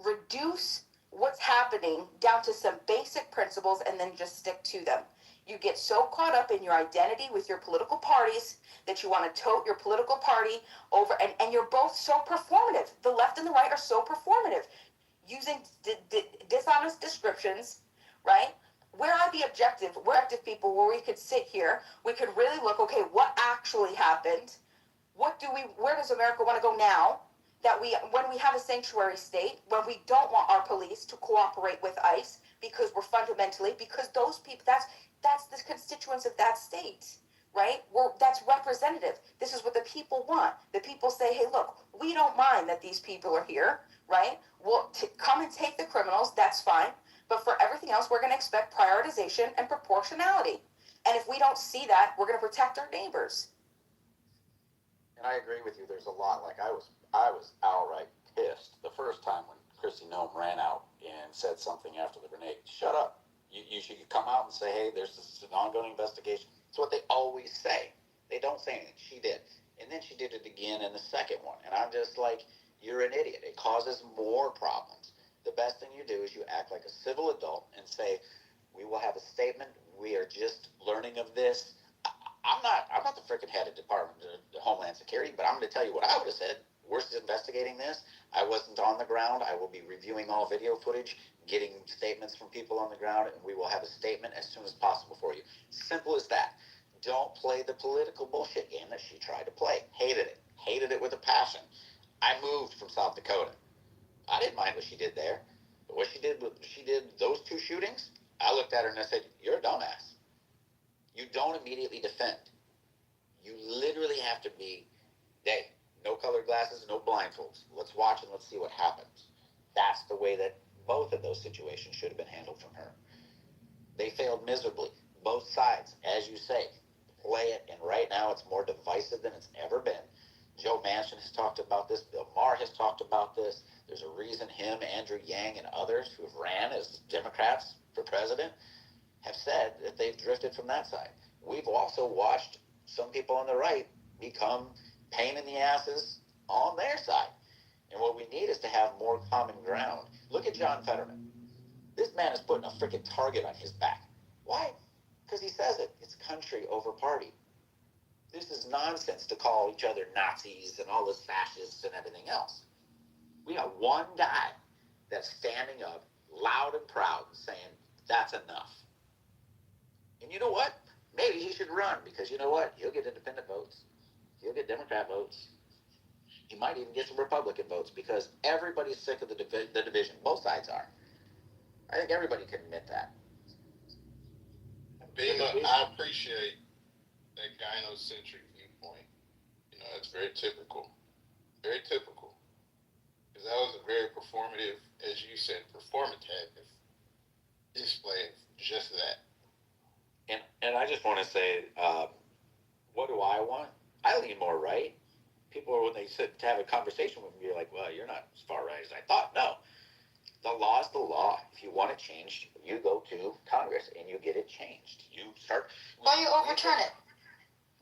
reduce what's happening down to some basic principles and then just stick to them. You get so caught up in your identity with your political parties that you want to tote your political party over, and you're both so performative. The left and the right are so performative, using dishonest descriptions, right? Where are the objective? We're objective people where we could sit here, we could really look, okay, what actually happened? Where does America want to go now? When we have a sanctuary state, when we don't want our police to cooperate with ICE because those people, that's the constituents of that state, right? That's representative. This is what the people want. The people say, hey, look, we don't mind that these people are here, right? Well, come and take the criminals, that's fine. But for everything else, we're going to expect prioritization and proportionality. And if we don't see that, we're going to protect our neighbors. And I agree with you. There's a lot. Like I was outright pissed the first time when Kristi Noem ran out and said something after the grenade. Shut up. You should come out and say, hey, there's an ongoing investigation. It's what they always say. They don't say anything. She did. And then she did it again in the second one. And I'm just like, you're an idiot. It causes more problems. The best thing you do is you act like a civil adult and say, we will have a statement. We are just learning of this. I'm not the freaking head of Department of Homeland Security, but I'm going to tell you what I would have said. We're investigating this. I wasn't on the ground. I will be reviewing all video footage, getting statements from people on the ground, and we will have a statement as soon as possible for you. Simple as that. Don't play the political bullshit game that she tried to play. Hated it. Hated it with a passion. I moved from South Dakota. I didn't mind what she did there. But what she did those two shootings, I looked at her and I said, you're a dumbass. You don't immediately defend. You literally have to be, hey, no colored glasses, no blindfolds. Let's watch and let's see what happens. That's the way that both of those situations should have been handled from her. They failed miserably. both sides, as you say, play it, and right now it's more divisive than it's ever been. Joe Manchin has talked about this. Bill Maher has talked about this. There's a reason him, Andrew Yang, and others who have ran as Democrats for president have said that they've drifted from that side. We've also watched some people on the right become pain in the asses on their side. And what we need is to have more common ground. Look at John Fetterman. This man is putting a freaking target on his back. Why? Because he says it. It's country over party. This is nonsense to call each other Nazis and all this fascists and everything else. We got one guy that's standing up loud and proud and saying, that's enough. And you know what? Maybe he should run, because you know what? He'll get independent votes. He'll get Democrat votes. He might even get some Republican votes, because everybody's sick of the division. Both sides are. I think everybody can admit that. I appreciate that gynocentric viewpoint. You know, it's very typical. Very typical. Because that was a very performative, as you said, performative display of just that. And I just want to say, what do I want? I lean more right. People, when they sit to have a conversation with me, are like, well, you're not as far right as I thought. No. The law is the law. If you want it changed, you go to Congress and you get it changed. You start. Or you overturn it.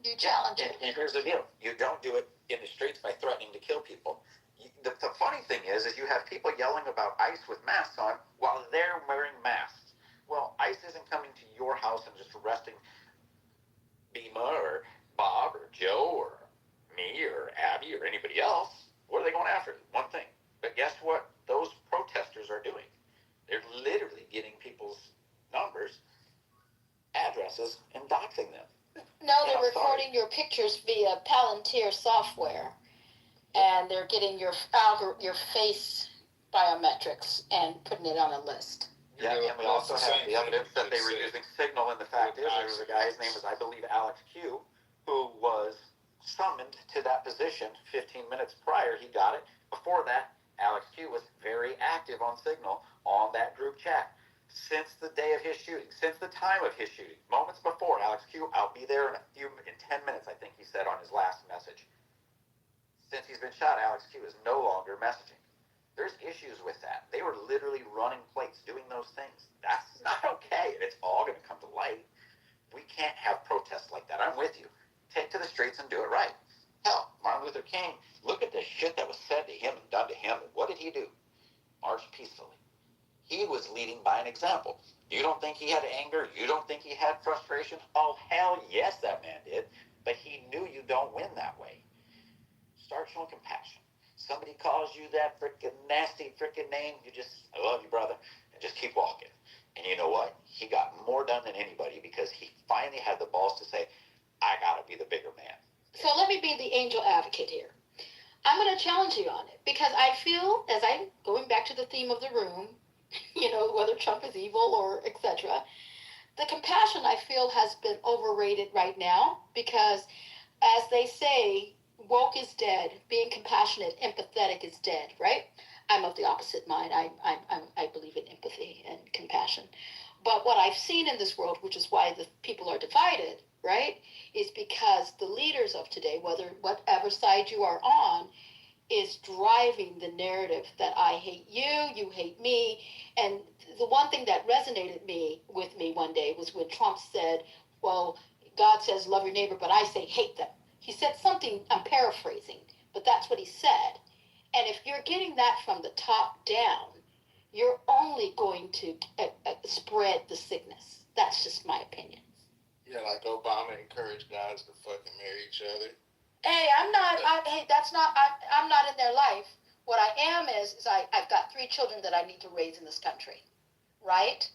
You challenge it. And here's the deal. You don't do it in the streets by threatening to kill people. The funny thing is you have people yelling about ICE with masks on while they're wearing masks. Well, ICE isn't coming to your house and just arresting Bima or Bob or Joe or me or Abby or anybody else. What are they going after? One thing. But guess what those protesters are doing? They're literally getting people's numbers, addresses, and doxing them. No, they're recording your pictures via Palantir software, and they're getting your face biometrics and putting it on a list. Yeah, and we also have the evidence that they were using Signal, and the fact is there was a guy, his name was, I believe, Alex Q, who was summoned to that position 15 minutes prior. He got it. Before that, Alex Q was very active on Signal on that group chat. Since the day of his shooting, since the time of his shooting, moments before, Alex Q, I'll be there in 10 minutes, I think he said on his last message. Since he's been shot, Alex Q is no longer messaging. There's issues with that. They were literally running plates, doing those things. That's not okay, and it's all going to come to light. We can't have protests like that. I'm with you. Take to the streets and do it right. Hell, Martin Luther King, look at the shit that was said to him and done to him, and what did he do? March peacefully. He was leading by an example. You don't think he had anger? You don't think he had frustration? Oh, hell yes, that man did. But he knew you don't win that way. Start showing compassion. Somebody calls you that frickin' nasty frickin' name, you just, I love you, brother, and just keep walking. And you know what? He got more done than anybody because he finally had the balls to say, I gotta be the bigger man. So let me be the angel advocate here. I'm going to challenge you on it because I feel, as I'm going back to the theme of the room, you know, whether Trump is evil or etc., the compassion I feel has been overrated right now because, as they say, woke is dead. Being compassionate, empathetic is dead, right? I'm of the opposite mind. I believe in empathy and compassion. But what I've seen in this world, which is why the people are divided, right, is because the leaders of today, whatever side you are on, is driving the narrative that I hate you, you hate me. And the one thing that resonated with me one day was when Trump said, well, God says love your neighbor, but I say hate them. He said something, I'm paraphrasing, but that's what he said. And if you're getting that from the top down, you're only going to spread the sickness. That's just my opinion. Yeah, like Obama encouraged guys to fucking marry each other. Hey, I'm not in their life. What I am is I've got 3 children that I need to raise in this country, right?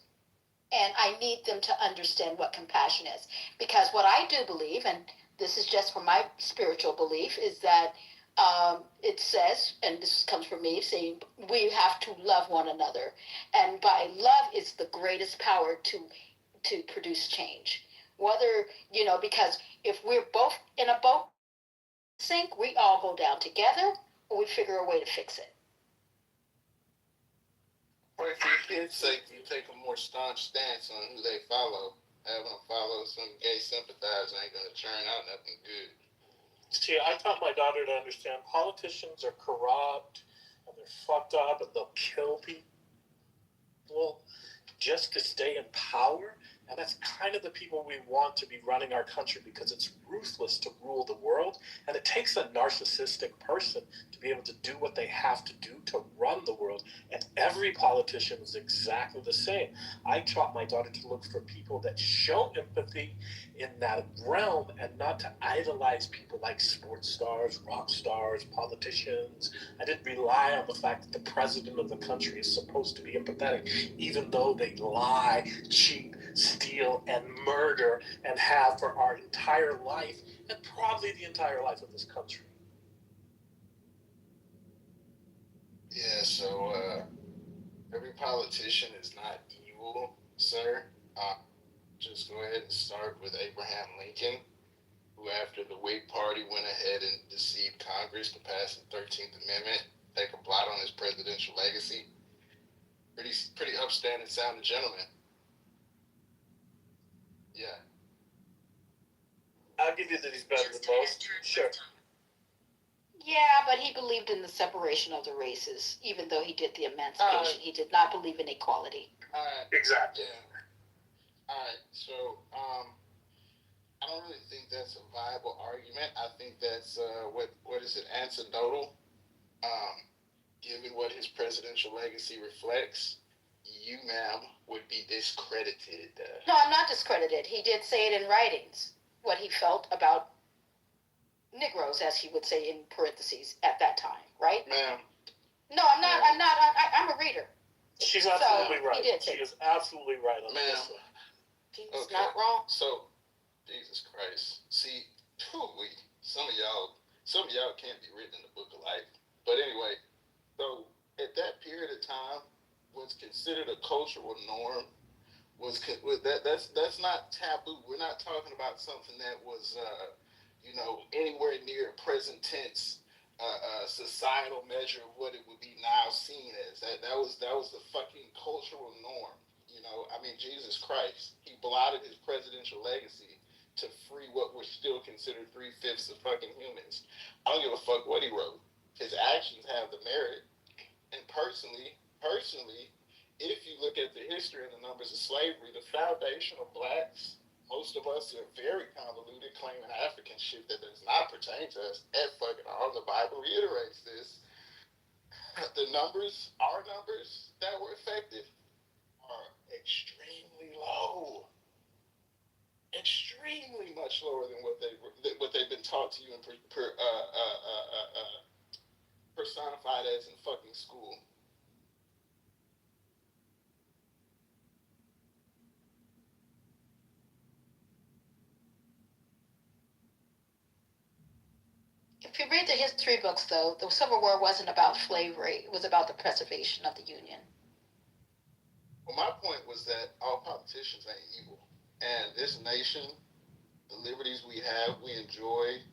And I need them to understand what compassion is. Because what I do believe, and this is just from my spiritual belief, is that it says, and this comes from me, saying we have to love one another. And by love is the greatest power to produce change. Whether, because if we're both in a boat sink, we all go down together, or we figure a way to fix it. Or if your kids' sake, you take a more staunch stance on who they follow. having to follow some gay sympathizer ain't gonna turn out nothing good. See, I taught my daughter to understand politicians are corrupt and they're fucked up and they'll kill people just to stay in power. And that's kind of the people we want to be running our country because it's ruthless to rule the world. And it takes a narcissistic person to be able to do what they have to do to run the world. And every politician is exactly the same. I taught my daughter to look for people that show empathy in that realm and not to idolize people like sports stars, rock stars, politicians. I didn't rely on the fact that the president of the country is supposed to be empathetic, even though they lie, cheat, steal, and murder and have for our entire life and probably the entire life of this country. Yeah, so every politician is not evil, sir. Just go ahead and start with Abraham Lincoln, who after the Whig Party went ahead and deceived Congress to pass the 13th Amendment, take a blot on his presidential legacy. Pretty upstanding sounding gentleman. Yeah. I'll give you that he's better than most. Sure. Yeah, but he believed in the separation of the races, even though he did the emancipation. He did not believe in equality. Exactly. Yeah. Alright, so I don't really think that's a viable argument. I think that's what is it, anecdotal. Given what his presidential legacy reflects, you, ma'am, would be discredited. No, I'm not discredited. He did say it in writings, what he felt about Negroes, as he would say in parentheses at that time, right? Ma'am. No, I'm not. I'm a reader. She's absolutely right. He did She is absolutely right on ma'am. this one. He's not wrong. So, Jesus Christ. See, some of y'all can't be written in the book of life. But anyway, so at that period of time, what's considered a cultural norm that's not taboo. We're not talking about something that was anywhere near present tense societal measure of what it would be now seen as. That was the fucking cultural norm. I mean, Jesus Christ, he blotted his presidential legacy to free what were still considered 3/5 of fucking humans. I don't give a fuck what he wrote. His actions have the merit. And personally, if you look at the history and the numbers of slavery, the foundation of blacks, most of us are very convoluted, claiming African shit that does not pertain to us at fucking all. The Bible reiterates this. The numbers, our numbers that were affected, are extremely low. Extremely much lower than what they've been taught to you and personified as in fucking school. If you read the history books, though, the Civil War wasn't about slavery. It was about the preservation of the Union. Well, my point was that all politicians ain't evil. And this nation, the liberties we have, we enjoy.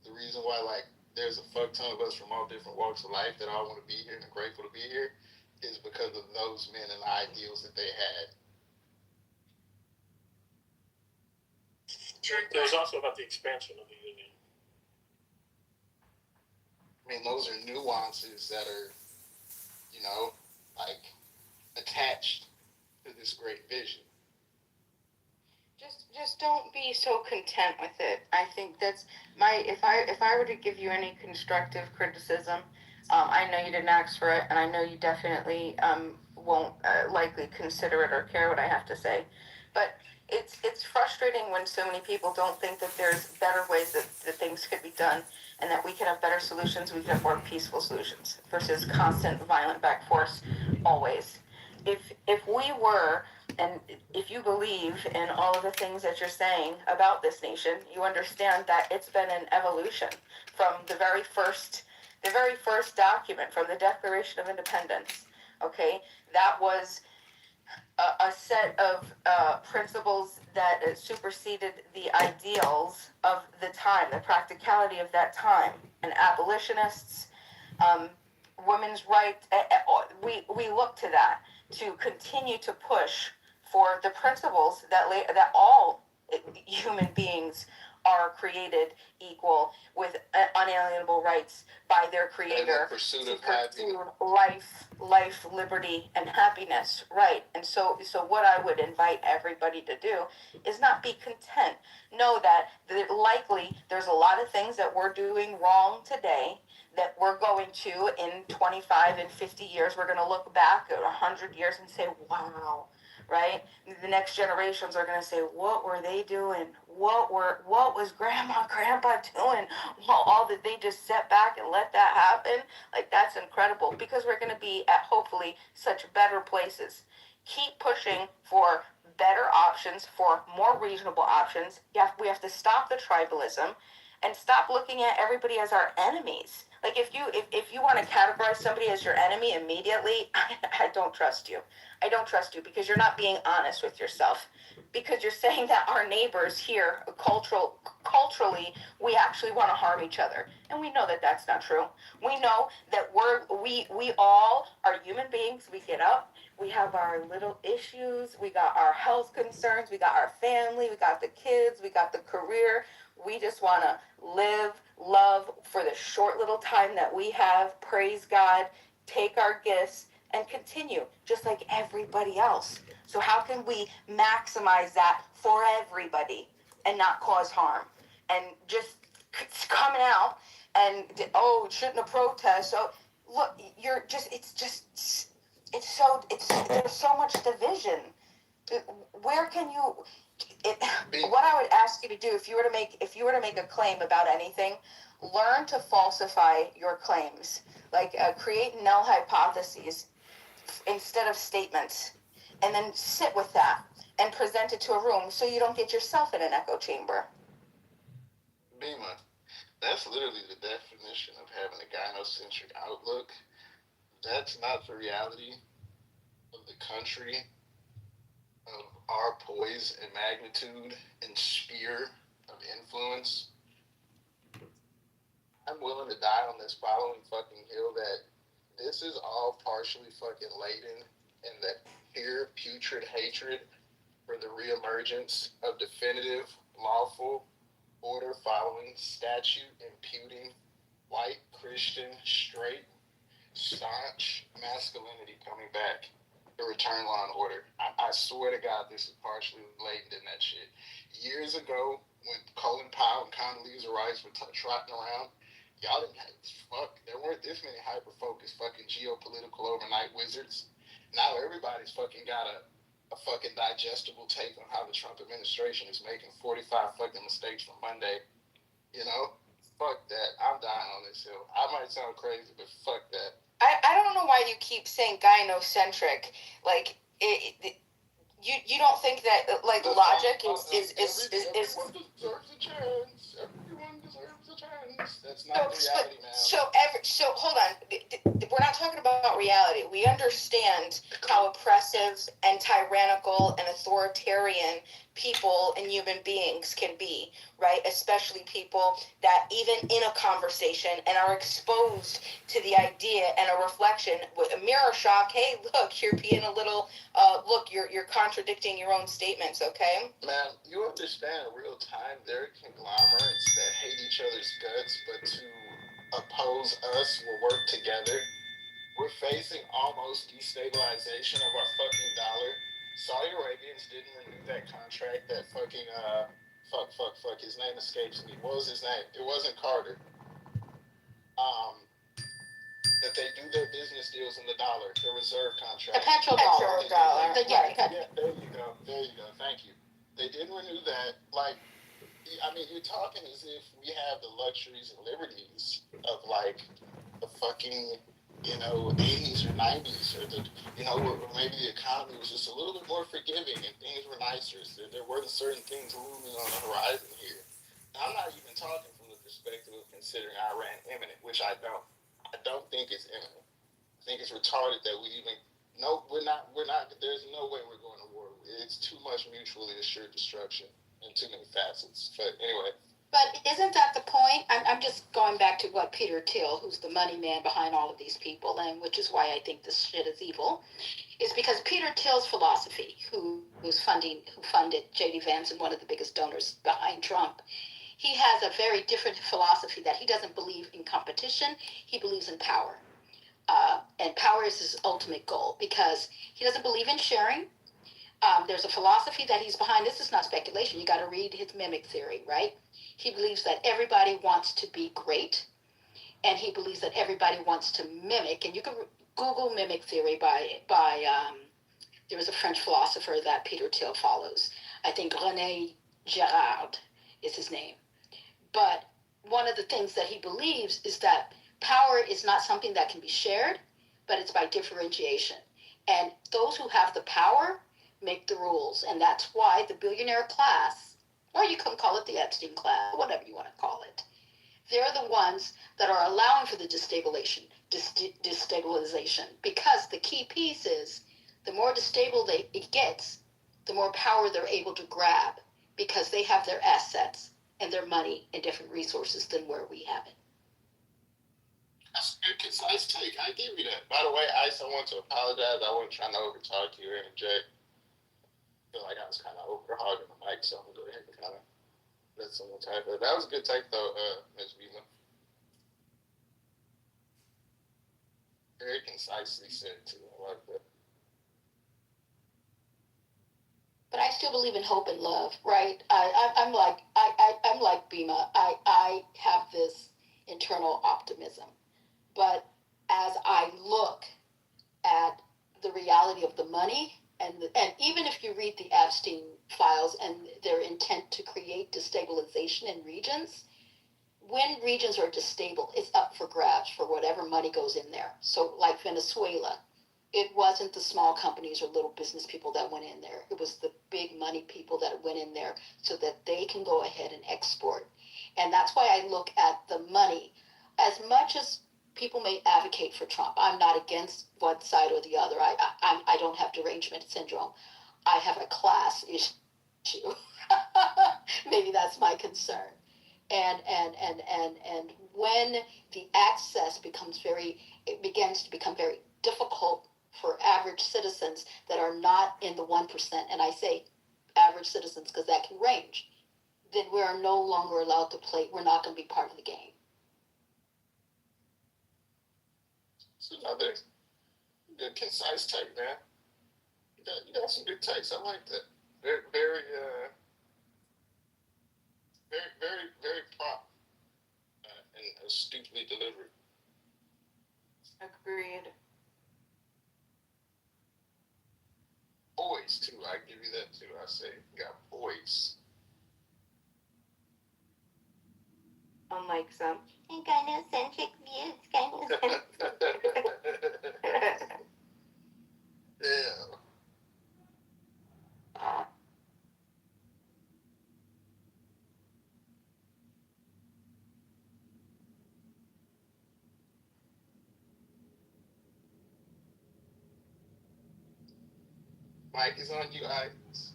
The reason why, there's a fuck ton of us from all different walks of life that all want to be here and are grateful to be here is because of those men and the ideals that they had. There's also about the expansion of the Union. I mean, those are nuances that are, attached to this great vision. Just don't be so content with it. I think that's if I were to give you any constructive criticism, I know you didn't ask for it, and I know you definitely won't likely consider it or care what I have to say, but it's frustrating when so many people don't think that there's better ways that things could be done, and that we could have better solutions, we could have more peaceful solutions versus constant violent back force always. If we were, and if you believe in all of the things that you're saying about this nation, you understand that it's been an evolution from the very first document, from the Declaration of Independence. Okay, that was a set of principles that superseded the ideals of the time, the practicality of that time, and abolitionists, women's rights. We look to that to continue to push for the principles that all human beings are created equal with unalienable rights by their creator to pursue life, liberty, and happiness. Right. And so what I would invite everybody to do is not be content. Know that likely there's a lot of things that we're doing wrong today that we're going to in 25 and 50 years, we're going to look back at 100 years and say, wow, right? The next generations are going to say, what were they doing? What was grandpa doing? Well, all that they just sat back and let that happen. Like, that's incredible, because we're going to be at hopefully such better places. Keep pushing for better options, for more reasonable options. We have to stop the tribalism and stop looking at everybody as our enemies. Like, if you want to categorize somebody as your enemy immediately, I don't trust you. I don't trust you, because you're not being honest with yourself. Because you're saying that our neighbors here, culturally, we actually want to harm each other. And we know that that's not true. We know that we all are human beings. We get up, we have our little issues, we got our health concerns, we got our family, we got the kids, we got the career. We just want to live, love for the short little time that we have, praise God, take our gifts, and continue just like everybody else. So how can we maximize that for everybody and not cause harm? And just coming out and, oh, shouldn't have protest. So look, there's so much division. Where can you, what I would ask you to do, if you were to make a claim about anything, learn to falsify your claims. Like, create null hypotheses instead of statements, and then sit with that and present it to a room so you don't get yourself in an echo chamber. Bima, that's literally the definition of having a gynocentric outlook. That's not the reality of the country, of our poise and magnitude and sphere of influence. I'm willing to die on this following fucking hill that this is all partially fucking laden in that pure, putrid hatred for the reemergence of definitive, lawful, order-following, statute imputing, white, Christian, straight, staunch masculinity coming back. The return law and order. I swear to God, this is partially laden in that shit. Years ago, when Colin Powell and Condoleezza Rice were trotting around, y'all didn't have there weren't this many hyper-focused fucking geopolitical overnight wizards. Now everybody's fucking got a fucking digestible take on how the Trump administration is making 45 fucking mistakes from Monday. You know? Fuck that. I'm dying on this hill. I might sound crazy, but fuck that. I don't know why you keep saying gynocentric. Like, you don't think that, like, logic is Everyone deserves a chance. Everyone deserves a chance. That's not reality, man. So hold on. We're not talking about reality. We understand how oppressive and tyrannical and authoritarian people and human beings can be, right? Especially people that even in a conversation and are exposed to the idea and a reflection with a mirror shock. Hey, look, you're being a little, you're contradicting your own statements, okay? Man, you understand real time there are conglomerates that hate each other's guts, but to oppose us will work together. We're facing almost destabilization of our fucking dollar. Saudi Arabians didn't renew that contract that fucking, fuck, his name escapes me. What was his name? It wasn't Carter. That they do their business deals in the dollar, the reserve contract. The petrodollar. Yeah, there you go. Thank you. They didn't renew that. Like, I mean, you're talking as if we have the luxuries and liberties of, like, the fucking, 80s or 90s, or or maybe the economy was just a little bit more forgiving and things were nicer. So there weren't certain things looming on the horizon here. Now, I'm not even talking from the perspective of considering Iran imminent, which I don't. I don't think it's imminent. I think it's retarded that we even. No, we're not. There's no way we're going to war. It's too much mutually assured destruction in too many facets. But anyway. But isn't that the point? I'm just going back to what Peter Thiel, who's the money man behind all of these people, and which is why I think this shit is evil, is because Peter Thiel's philosophy, who who funded J.D. Vance and one of the biggest donors behind Trump. He has a very different philosophy that he doesn't believe in competition. He believes in power. And power is his ultimate goal because he doesn't believe in sharing. There's a philosophy that he's behind. This is not speculation. You got to read his mimic theory, right? He believes that everybody wants to be great, and he believes that everybody wants to mimic. And you can Google mimic theory by there was a French philosopher that Peter Thiel follows. I think René Girard is his name. But one of the things that he believes is that power is not something that can be shared, but it's by differentiation. And those who have the power make the rules. And that's why the billionaire class, or you can call it the Epstein class, whatever you want to call it, they're the ones that are allowing for the destabilization, because the key piece is the more destable it gets, the more power they're able to grab because they have their assets and their money and different resources than where we have it. That's a good concise take. I give you that. By the way, Ice, I want to apologize. I wasn't trying to overtalk you or interject. I feel like I was kind of overhogging the mic, so I'm going to go ahead and kind of let someone type it. That was a good take, though, Ms. Vila. Very concisely said, too. I like that. But I still believe in hope and love, right? I'm like Bima. I have this internal optimism. But as I look at the reality of the money, and even if you read the Epstein files and their intent to create destabilization in regions, when regions are destable, it's up for grabs for whatever money goes in there. So like Venezuela, it wasn't the small companies or little business people that went in there. It was the big money people that went in there so that they can go ahead and export. And that's why I look at the money. As much as people may advocate for Trump, I'm not against one side or the other. I don't have derangement syndrome. I have a class issue. Maybe that's my concern. And when the access begins to become very difficult for average citizens that are not in the 1%, and I say average citizens because that can range, then we are no longer allowed to play. We're not going to be part of the game. It's another good, concise take, man. You got some good takes. I like that. Very, very, very prompt and astutely delivered. Agreed. Voice, too. I give you that, too. I say, you got voice. Unlike some gynocentric views, Yeah. Mike is on you, Ice.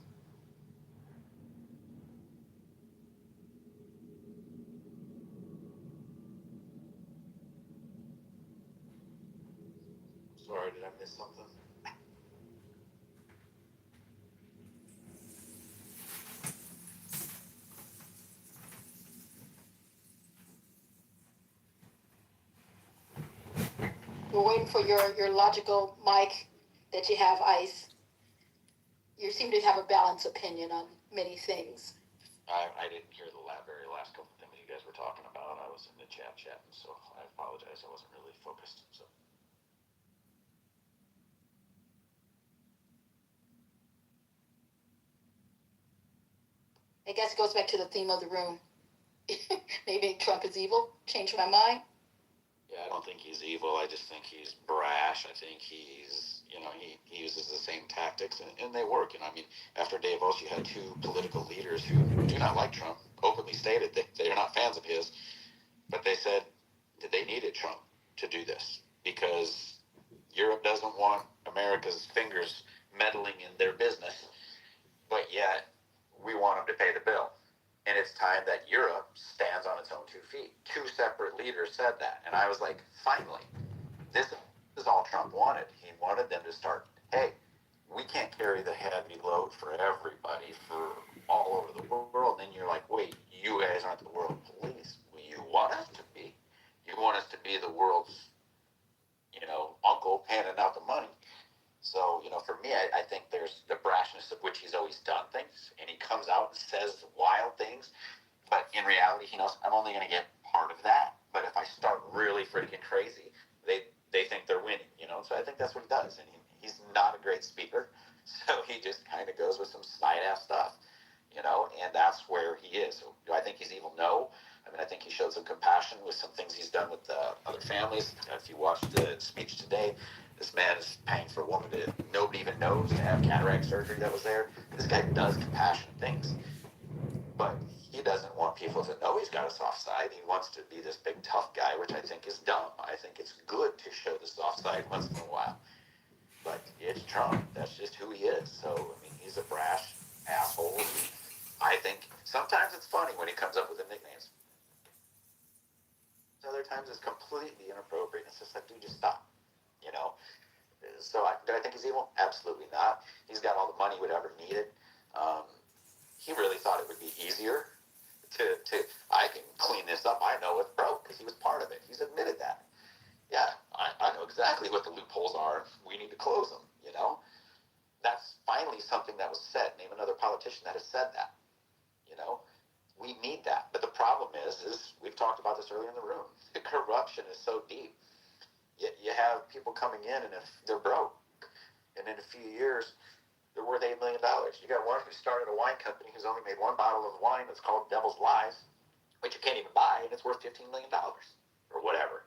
Sorry, did I miss something? We're waiting for your logical mic that you have, Ice. You seem to have a balanced opinion on many things. I didn't hear the very last couple of things you guys were talking about. I was in the chatting, so I apologize. I wasn't really focused. So. I guess it goes back to the theme of the room. Maybe Trump is evil. Changed my mind. Yeah, I don't think he's evil. I just think he's brash. I think he's, he uses the same tactics, and they work. I mean, after Davos, you had two political leaders who do not like Trump, openly stated that they are not fans of his, but they said that they needed Trump to do this because Europe doesn't want America's fingers meddling in their business, but yet we want them to pay the bill. And it's time that Europe stands on its own 2 feet. Two separate leaders said that. And I was like, finally, this is all Trump wanted. He wanted them to start, hey, we can't carry the heavy load for everybody for all over the world. And then you're like, wait, you guys aren't the world police. Well, you want us to be. You want us to be the world's, uncle handing out the money. So, for me, I think there's the brashness of which he's always done things, and he comes out and says wild things, but in reality, he knows I'm only going to get part of that. But if I start really freaking crazy, they think they're winning, So I think that's what he does, and he's not a great speaker, so he just kind of goes with some side-ass stuff, and that's where he is. So do I think he's evil? No. I think he showed some compassion with some things he's done with other families. If you watched the speech today, this man is paying for a woman that nobody even knows to have cataract surgery that was there. This guy does compassionate things, but he doesn't want people to know he's got a soft side. He wants to be this big tough guy, which I think is dumb. I think it's good to show the soft side once in a while. But it's Trump. That's just who he is. So, he's a brash asshole. I think sometimes it's funny when he comes up with the nicknames. Other times it's completely inappropriate. It's just like, dude, just stop. So do I think he's evil? Absolutely not. He's got all the money he would ever needed. He really thought it would be easier to I can clean this up. I know it's broke because he was part of it. He's admitted that. Yeah, I know exactly what the loopholes are. We need to close them, That's finally something that was said. Name another politician that has said that, We need that. But the problem is we've talked about this earlier in the room. The corruption is so deep. You have people coming in, and if they're broke, and in a few years, they're worth $8 million. You got one who started a wine company who's only made one bottle of wine that's called Devil's Lies, which you can't even buy, and it's worth $15 million or whatever.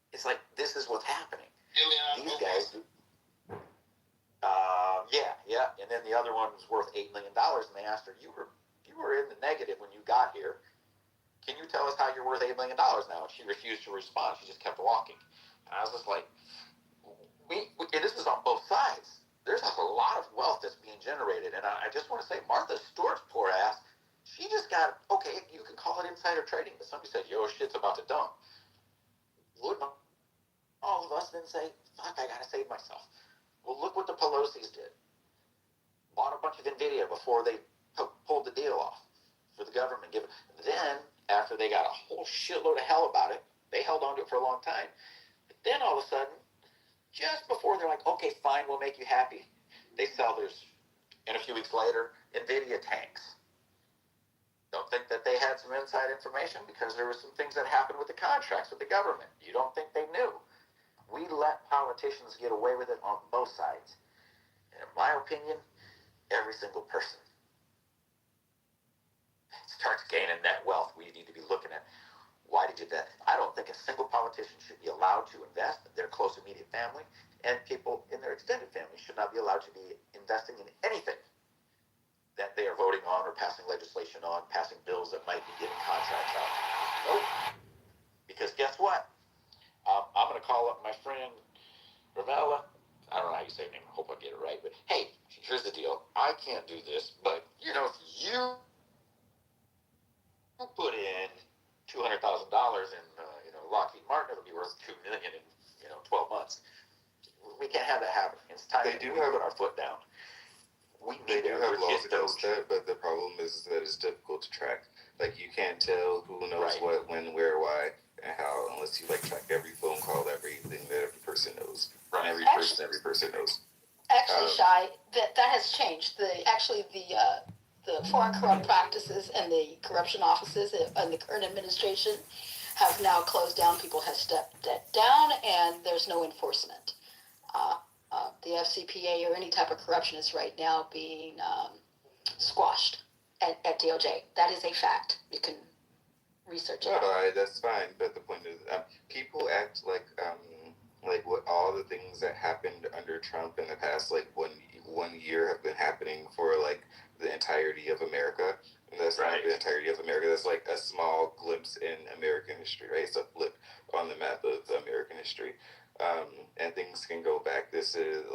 It's like, this is what's happening. These guys, yeah. And then the other one was worth $8 million, and they asked her, you were in the negative when you got here. Can you tell us how you're worth $8 million now? And she refused to respond. She just kept walking. And I was just like, and this is on both sides. There's a lot of wealth that's being generated. And I just want to say, Martha Stewart's poor ass, she just got, okay, you can call it insider trading, but somebody said, yo, shit's about to dump. Would all of us then say, fuck, I got to save myself? Well, look what the Pelosi's did. Bought a bunch of NVIDIA before they pulled the deal off for the government. Then, after they got a whole shitload of hell about it, they held on to it for a long time. But then all of a sudden, just before they're like, okay, fine, we'll make you happy, they sell theirs. And a few weeks later, NVIDIA tanks. Don't think that they had some inside information because there were some things that happened with the contracts with the government. You don't think they knew. We let politicians get away with it on both sides. And in my opinion, every single person starts gaining net wealth. We need to be looking at, why did you do that? I don't think a single politician should be allowed to invest. Their close immediate family and people in their extended family should not be allowed to be investing in anything that they are voting on or passing legislation on, passing bills that might be giving contracts out. Nope. Because guess what? I'm going to call up my friend Ravella. I don't know how you say her name. I hope I get it right. But hey, here's the deal. I can't do this, but if you put in $200,000 in Lockheed Martin, it'll be worth $2 million in 12 months. We can't have that happen. It's time we put our foot down. They do have laws against that, but the problem is that it's difficult to track. Like, you can't tell who knows what, when, where, why, and how, unless you track every phone call, everything that every person knows. Right. Every person knows. Actually, Shai, that has changed. The Foreign Corrupt Practices and the corruption offices and the current administration have now closed down. People have stepped down, and there's no enforcement. The FCPA or any type of corruption is right now being squashed at DOJ. That is a fact. You can research it. No, that's fine. But the point is, people act like what all the things that happened under Trump in the past 1 year have been happening for the entirety of America. And that's not the entirety of America. That's a small glimpse in American history, right? It's a flip on the map of American history. And things can go back. This is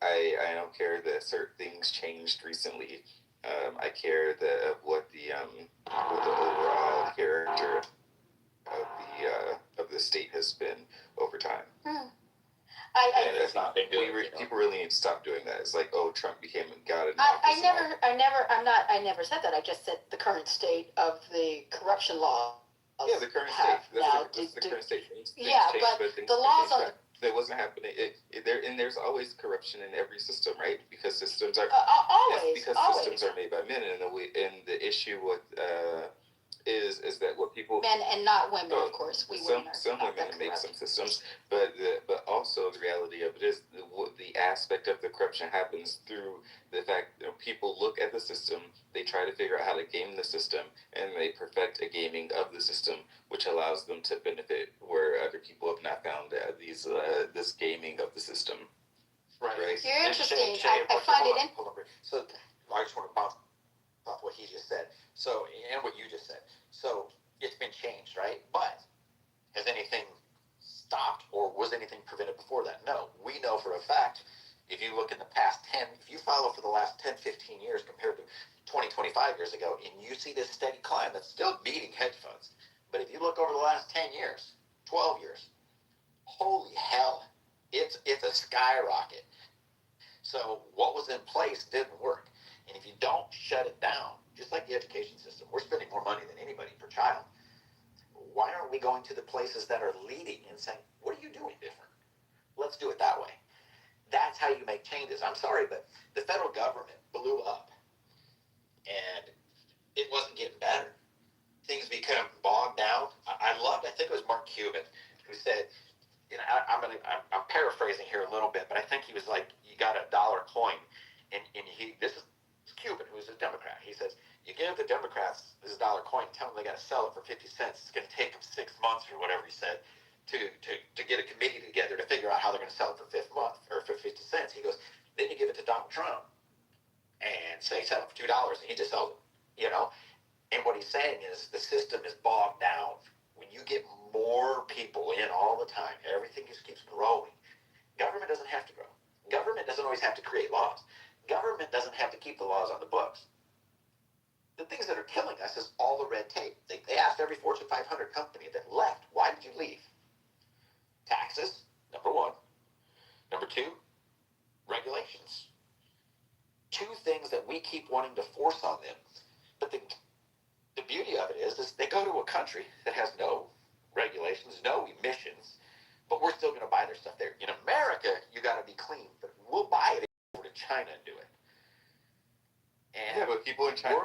I don't care that certain things changed recently. I care that what the overall character of the state has been over time. I And it's not been good. People really need to stop doing that. It's like, oh, Trump became a god in I office. never said that. I just said the current state of the corruption law. Yeah, the current have state. now. That's the current state. Things Yeah, change, but things the laws change on back. That wasn't happening. There's always corruption in every system, right? Because systems are systems are made by men, and the issue with is that what people men and not women, of course. Some women make some systems, but also the reality of it is the aspect of the corruption happens through the fact that people look at the system, they try to figure out how to game the system, and they perfect a gaming of the system, which allows them to benefit where other people have not found this gaming of the system. Right. You're interesting. Shay, I find it. Hold on. So I just want to bounce off what he just said. So, and what you just said. So it's been changed, right? But has anything stopped or was anything prevented before that? No. We know for a fact, if you look in the past 10, if you follow for the last 10, 15 years compared to 20, 25 years ago, and you see this steady climb that's still beating hedge funds. But if you look over the last 10 years, 12 years, holy hell, it's a skyrocket. So what was in place didn't work. And if you don't shut it down, just like the education system, we're spending more money than anybody per child. Why aren't we going to the places that are leading and saying, what are you doing different? Let's do it that way. That's how you make changes. I'm sorry, but the federal government blew up and it wasn't getting better. Things become bogged down. I think it was Mark Cuban who said, you know, I'm paraphrasing here a little bit, but I think he was like, you got $1 coin, and this is Cuban, who's a Democrat. He says, you give the Democrats this $1 coin, tell them they got to sell it for 50 cents. It's going to take them 6 months or whatever he said to get a committee together to figure out how they're going to sell it for 50 cents. He goes, then you give it to Donald Trump and say sell it for $2, and he just sells it, you know. And what he's saying is the system is bogged down. When you get more people in all the time, everything just keeps growing. Government doesn't have to grow. Government doesn't always have to create laws. Government doesn't have to keep the laws on the books. The things that are killing us is all the red tape. They asked every Fortune 500 company that left, why did you leave? Taxes, number one. Number two, regulations. Two things that we keep wanting to force on them. But the beauty of it is they go to a country that has no regulations, no emissions, but we're still going to buy their stuff there. In America, you got to be clean, but we'll buy it over to China and do it. And yeah, but people in China,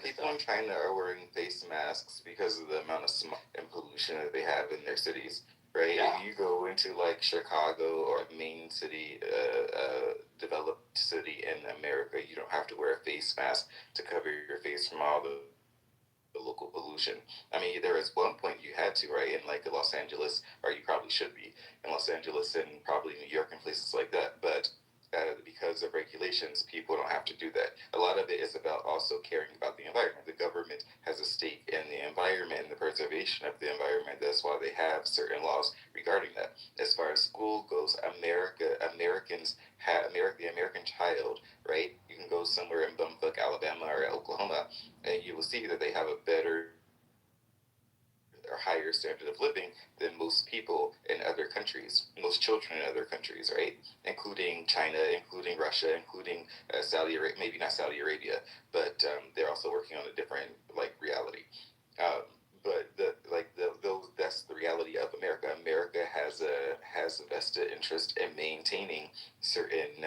people in China are wearing face masks because of the amount of smoke and pollution that they have in their cities, right? Yeah. If you go into like Chicago or a main city, developed city in America, you don't have to wear a face mask to cover your face from all the local pollution. I mean, there was one point you had to, right, in like Los Angeles, or you probably should be in Los Angeles and probably New York and places like that, but because of regulations, people don't have to do that. A lot of it is about also caring about the environment. The government has a stake in the environment and the preservation of the environment. That's why they have certain laws regarding that. As far as school goes, the American child, right? You can go somewhere in Bumfuck, Alabama or Oklahoma, and you will see that they have a better or higher standard of living than most people in other countries, most children in other countries, right? Including China, including Russia, including Saudi Arabia, maybe not Saudi Arabia, but they're also working on a different like reality. But that's the reality of America. America has a vested interest in maintaining certain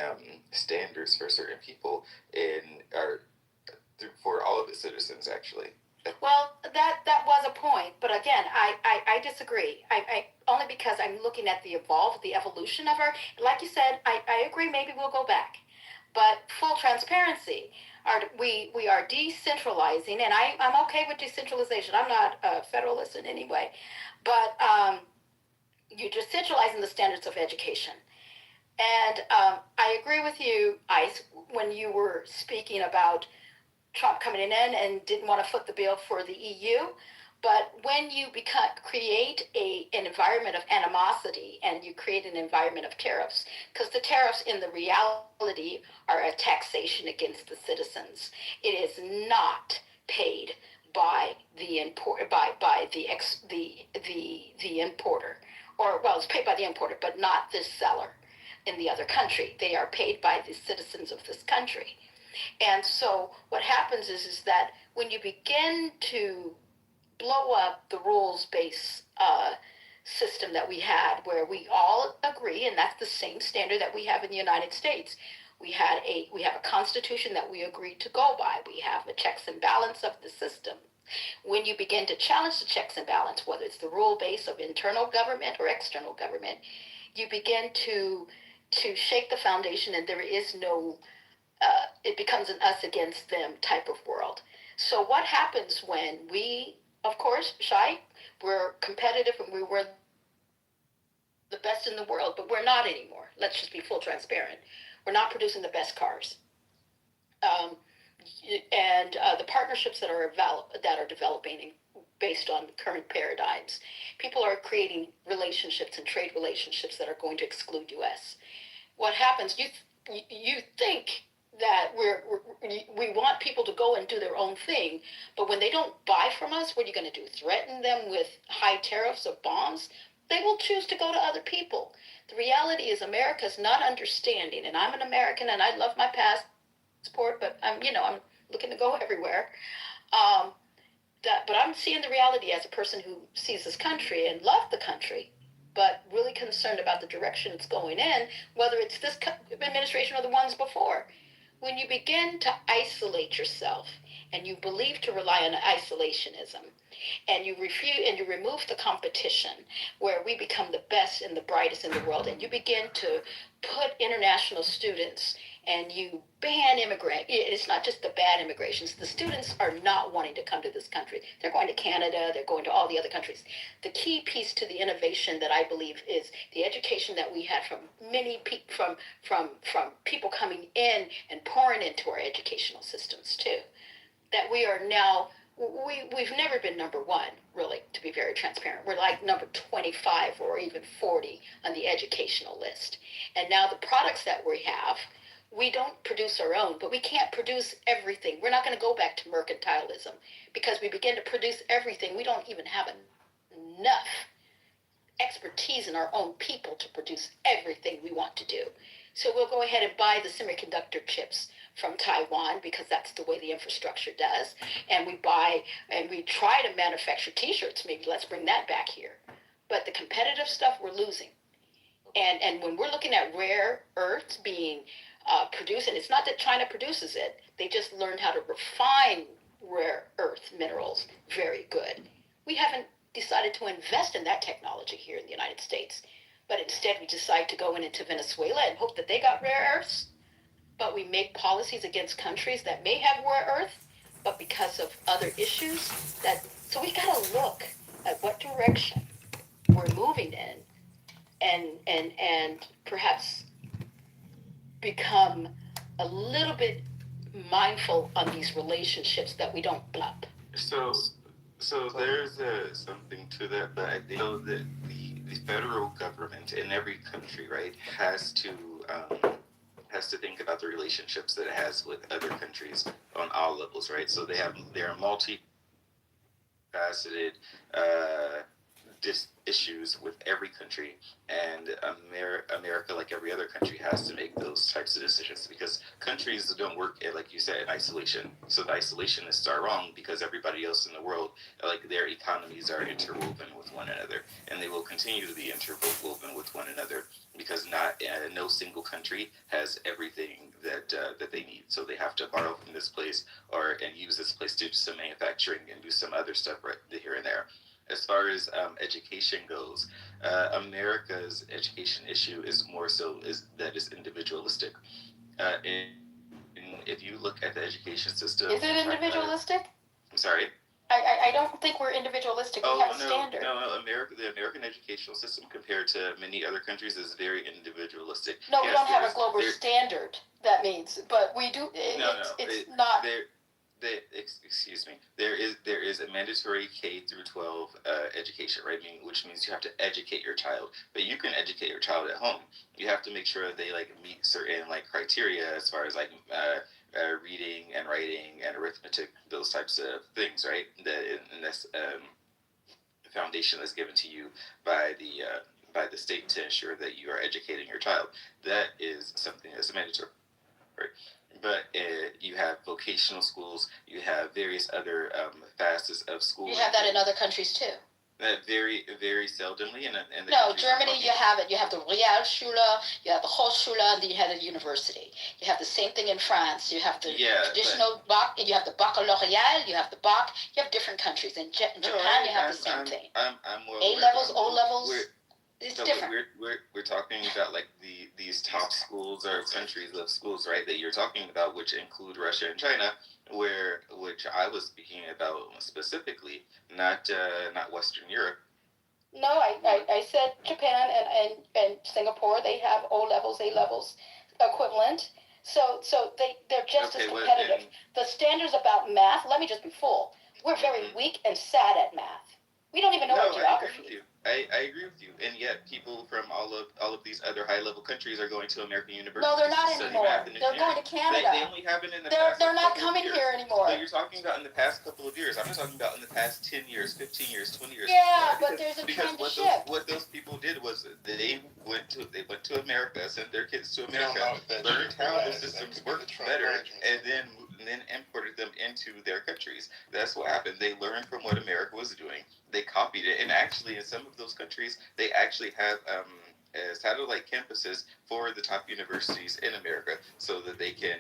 standards for certain people for all of its citizens, actually. Well, that was a point, but again, I disagree. I only because I'm looking at the evolution of her. Like you said, I agree. Maybe we'll go back, but full transparency. We are decentralizing, and I'm okay with decentralization. I'm not a federalist in any way, but you're decentralizing the standards of education. And I agree with you, Ice, when you were speaking about Trump coming in and didn't want to foot the bill for the EU. But when you create an environment of animosity and you create an environment of tariffs, because the tariffs in the reality are a taxation against the citizens. It is not paid by the importer or well, it's paid by the importer, but not this seller in the other country. They are paid by the citizens of this country. And so what happens is that when you begin to blow up the rules-based system that we had, where we all agree, and that's the same standard that we have in the United States. We have a constitution that we agreed to go by. We have a checks and balance of the system. When you begin to challenge the checks and balance, whether it's the rule base of internal government or external government, you begin to shake the foundation, and there is no it becomes an us against them type of world. So what happens when we, of course, we're competitive and we were the best in the world, but we're not anymore. Let's just be full transparent. We're not producing the best cars. And the partnerships that are developing based on current paradigms, people are creating relationships and trade relationships that are going to exclude U.S. What happens? You think that we want people to go and do their own thing, but when they don't buy from us, what are you going to do? Threaten them with high tariffs or bombs? They will choose to go to other people. The reality is America's not understanding, and I'm an American and I love my passport, but I'm looking to go everywhere. But I'm seeing the reality as a person who sees this country and love the country, but really concerned about the direction it's going in, whether it's this administration or the ones before. When you begin to isolate yourself and you believe to rely on isolationism, and you remove the competition where we become the best and the brightest in the world, and you begin to put international students and you ban immigrant. It's not just the bad immigrations. The students are not wanting to come to this country. They're going to Canada. They're going to all the other countries. The key piece to the innovation that I believe is the education that we had from many people, from people coming in and pouring into our educational systems too. That we are now, we've never been number one, really, to be very transparent. We're like number 25 or even 40 on the educational list. And now the products that we have, we don't produce our own, but we can't produce everything. We're not going to go back to mercantilism because we begin to produce everything. We don't even have enough expertise in our own people to produce everything we want to do. So we'll go ahead and buy the semiconductor chips from Taiwan because that's the way the infrastructure does. And we try to manufacture t-shirts. Maybe let's bring that back here. But the competitive stuff, we're losing. And when we're looking at rare earths being produced, and it's not that China produces it, they just learned how to refine rare earth minerals very good. We haven't decided to invest in that technology here in the United States. But instead, we decide to go into Venezuela and hope that they got rare earths. But we make policies against countries that may have rare earth, but because of other issues, so we got to look at what direction we're moving in, and perhaps become a little bit mindful on these relationships that we don't blup. So there's something to that, but I think that the federal government in every country, right, has to think about the relationships that it has with other countries on all levels, right? So they're multifaceted issues with every country, and America, like every other country, has to make those types of decisions because countries don't work, like you said, in isolation. So the isolationists are wrong because everybody else in the world, like their economies are interwoven with one another, and they will continue to be interwoven with one another because no single country has everything that they need. So they have to borrow from this place and use this place to do some manufacturing and do some other stuff right here and there. As far as education goes, America's education issue is more so is individualistic. If you look at the education system, is it individualistic? I'm sorry. I don't think we're individualistic. We have a standard. No. The American educational system, compared to many other countries, is very individualistic. No, we don't have a global standard. That means, but we do. It's not. Excuse me. There is a mandatory K through 12 education, right? Which means you have to educate your child, but you can educate your child at home. You have to make sure they meet certain criteria as far as reading and writing and arithmetic, those types of things, right? And that's foundation that's given to you by the by the state to ensure that you are educating your child. That is something that's mandatory. But you have vocational schools, you have various other facets of schools. You have that in other countries too. Very, very seldomly. In the No, Germany, you have it. You have the Realschule, you have the Hochschule, and then you have the university. You have the same thing in France. You have the traditional Bac, you have the baccalaureate, you have the Bac. You have different countries. In Japan, you have the same thing. I'm more A levels, O levels. It's No, different. we're talking about like these top schools or countries of schools, right? That you're talking about, which include Russia and China, which I was speaking about specifically, not Western Europe. No, I said Japan and Singapore. They have O levels, A levels equivalent. So they're just as competitive. The standards about math. Let me just be full. We're very weak and sad at math. We don't even know our geography. I agree with you, and yet people from all of these other high level countries are going to American universities. No, they're not anymore. They're going to Canada. They only have it in the past. They're not couple coming of years. here anymore. So you're talking about in the past couple of years. I'm not talking about in the past 10 years, 15 years, 20 years. Yeah, but there's a trend to shift. What those people did was they went to America, sent their kids to America, learned how the systems worked better, and then imported them into their countries. That's what happened. They learned from what America was doing. They copied it, and actually, in some of those countries, they actually have satellite campuses for the top universities in America, so that they can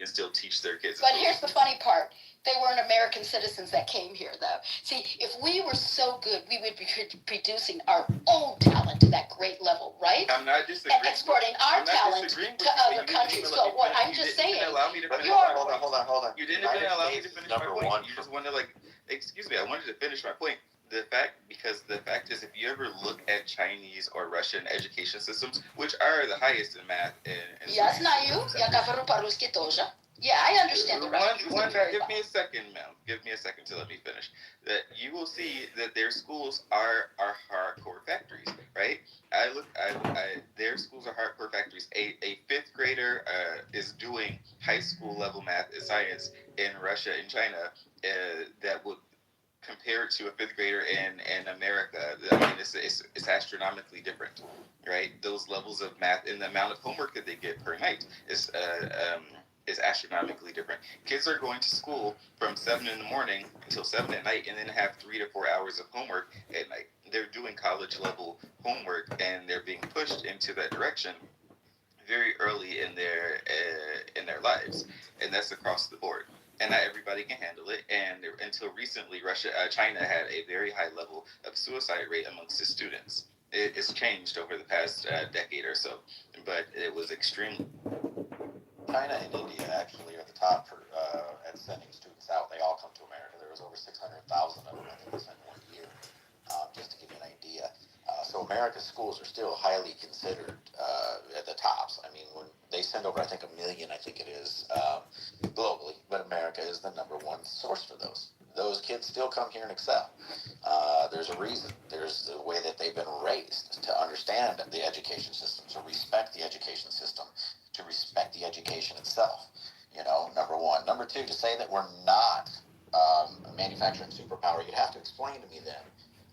still teach their kids. But here's the funny part: they weren't American citizens that came here, though. See, if we were so good, we would be producing our own talent to that great level, right? I'm not disagreeing. And exporting our talent to other countries. So what I'm just saying, hold on. You didn't even allow me to finish my point. You just wanted excuse me. I wanted to finish my point. The fact is, if you ever look at Chinese or Russian education systems, which are the highest in math, Yeah, I understand the Russian system very well. Give me a second, ma'am. Give me a second to let me finish. That you will see that their schools are hardcore factories, right? Their schools are hardcore factories. A fifth grader is doing high school level math and science in Russia and China that would compare to a fifth grader in America. I mean, it's astronomically different, right? Those levels of math and the amount of homework that they get per night is astronomically different. Kids are going to school from 7 in the morning until 7 at night, and then have 3 to 4 hours of homework at night. They're doing college level homework, and they're being pushed into that direction very early in their lives, and that's across the board. And not everybody can handle it. And until recently, China had a very high level of suicide rate amongst its students. It's changed over the past decade or so, but it was extremely. China and India actually are the top for at sending students out. They all come to America. There was over 600,000 of them, I think, in 1 year, just to give you an idea. So America's schools are still highly considered at the tops. I mean, when they send over, I think, 1 million, I think it is, globally, but America is the #1 source for those. Those kids still come here and excel. There's a reason. There's the way that they've been raised to understand the education system, to respect the education system, to respect the education itself. #1. #2, to say that we're not a manufacturing superpower, you'd have to explain to me then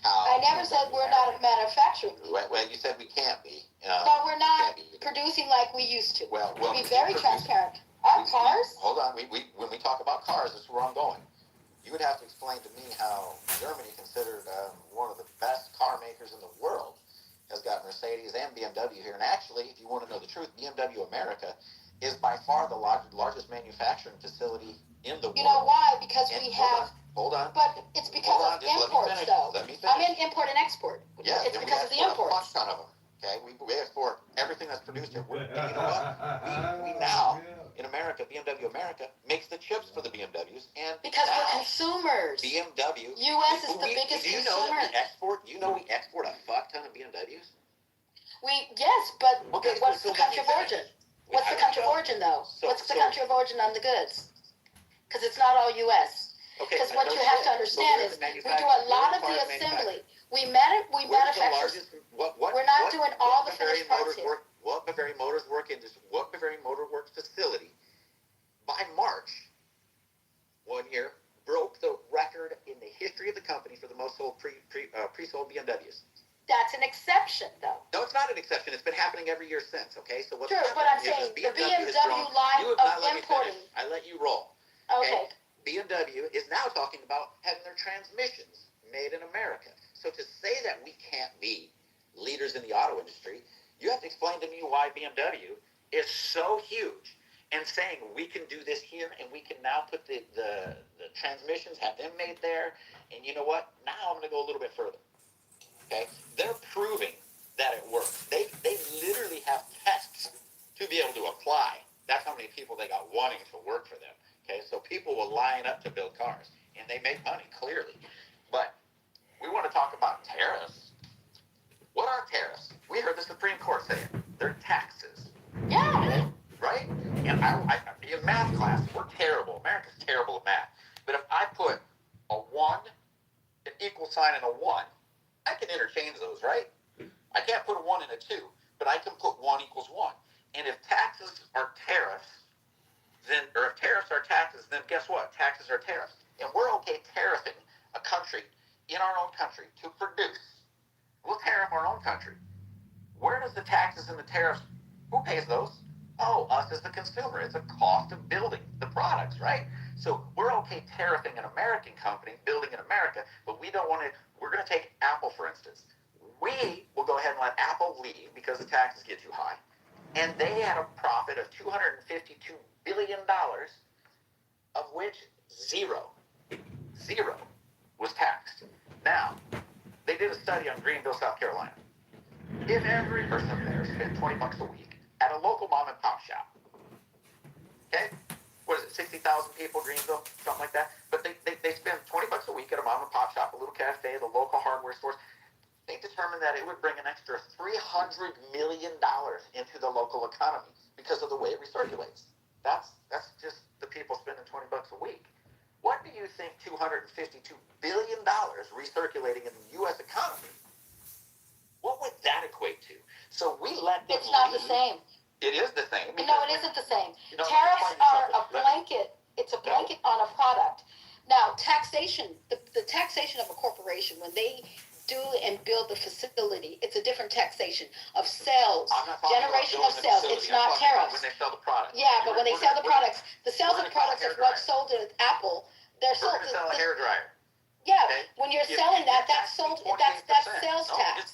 how. I never said we're not a manufacturing. Well, you said we can't be. But we're not producing like we used to. Well, to be very transparent. Our cars? Hold on. When we talk about cars, this is where I'm going. You would have to explain to me how Germany, considered one of the best car makers in the world, has got Mercedes and BMW here. And actually, if you want to know the truth, BMW America is by far the largest manufacturing facility in the world. You know why? Because we have. Hold on. But it's because of imports, though. Let me finish. I'm in import and export. Yeah, it's because of the imports. A fuck ton of them. Okay, we export everything that's produced here. And you know what? We now, in America, BMW America makes the chips for the BMWs, and because we're consumers. BMW. U.S. is the biggest consumer. You know we export a fuck ton of BMWs. Yes, but what's the country of origin? What's the country of origin, though? What's the country of origin on the goods? Because it's not all U.S. Because what you have to understand is we do a lot of the assembly. We manufacture. We're not doing all the finished parts here. What Bavarian Motors Works facility by March 1 year broke the record in the history of the company for the most sold pre-sold BMWs. That's an exception. happening every year since. Okay, so what's True, happening but I'm is saying this the has BMW grown. line You have of not let me importing. finish. I let you roll. Okay. BMW is now talking about having their transmissions made in America. So to say that we can't be leaders in the auto industry, you have to explain to me why BMW is so huge and saying we can do this here and we can now put the transmissions, have them made there. And you know what? Now I'm going to go a little bit further. Okay? They're proving that it works. They literally have tests to be able to apply. That's how many people they got wanting to work for them. Okay? So people will line up to build cars. And they make money, clearly. But we want to talk about tariffs. What are tariffs? We heard the Supreme Court say it. They're taxes. Yeah. Right? And I in math class, we're terrible. America's terrible at math. But if I put a 1, an equal sign, and a 1, I can interchange those, right? I can't put a 1 and a 2, but I can put 1 equals 1. And if taxes are tariffs, then, or if tariffs are taxes, then guess what? Taxes are tariffs. And we're okay tariffing a country in our own country to produce. We'll tariff our own country. Where does the taxes and the tariffs, who pays those? Oh, us as the consumer. It's a cost of building the products, right? So we're okay tariffing an American company, building in America, but we don't want to, we're going to take Apple, for instance. We will go ahead and let Apple leave because the taxes get too high. And they had a profit of $252 billion, of which zero was taxed. Now, they did a study on Greenville, South Carolina. If every person there spent $20 a week at a local mom and pop shop, okay, what is it, 60,000 people, Greenville, something like that, but they spend $20 a week at a mom and pop shop, a little cafe, the local hardware stores. They determined that it would bring an extra $300 million into the local economy because of the way it recirculates. That's just the people spending $20 a week. What do you think $252 billion recirculating in the U.S. economy, what would that equate to? So we let them It's not leave. The same. It is the same. No, it isn't the same. You know, Tariffs are a blanket. It's a blanket on a product. Now, taxation, the taxation of a corporation, when they do and build the facility, it's a different taxation of sales, generation of sales. It's not tariffs. When they sell the product. Yeah, but when they sell the products, the sales of products of what's sold at Apple, they're sold. We're going to sell a hairdryer. Yeah, Okay. when you're selling that, that's sold. That's sales tax.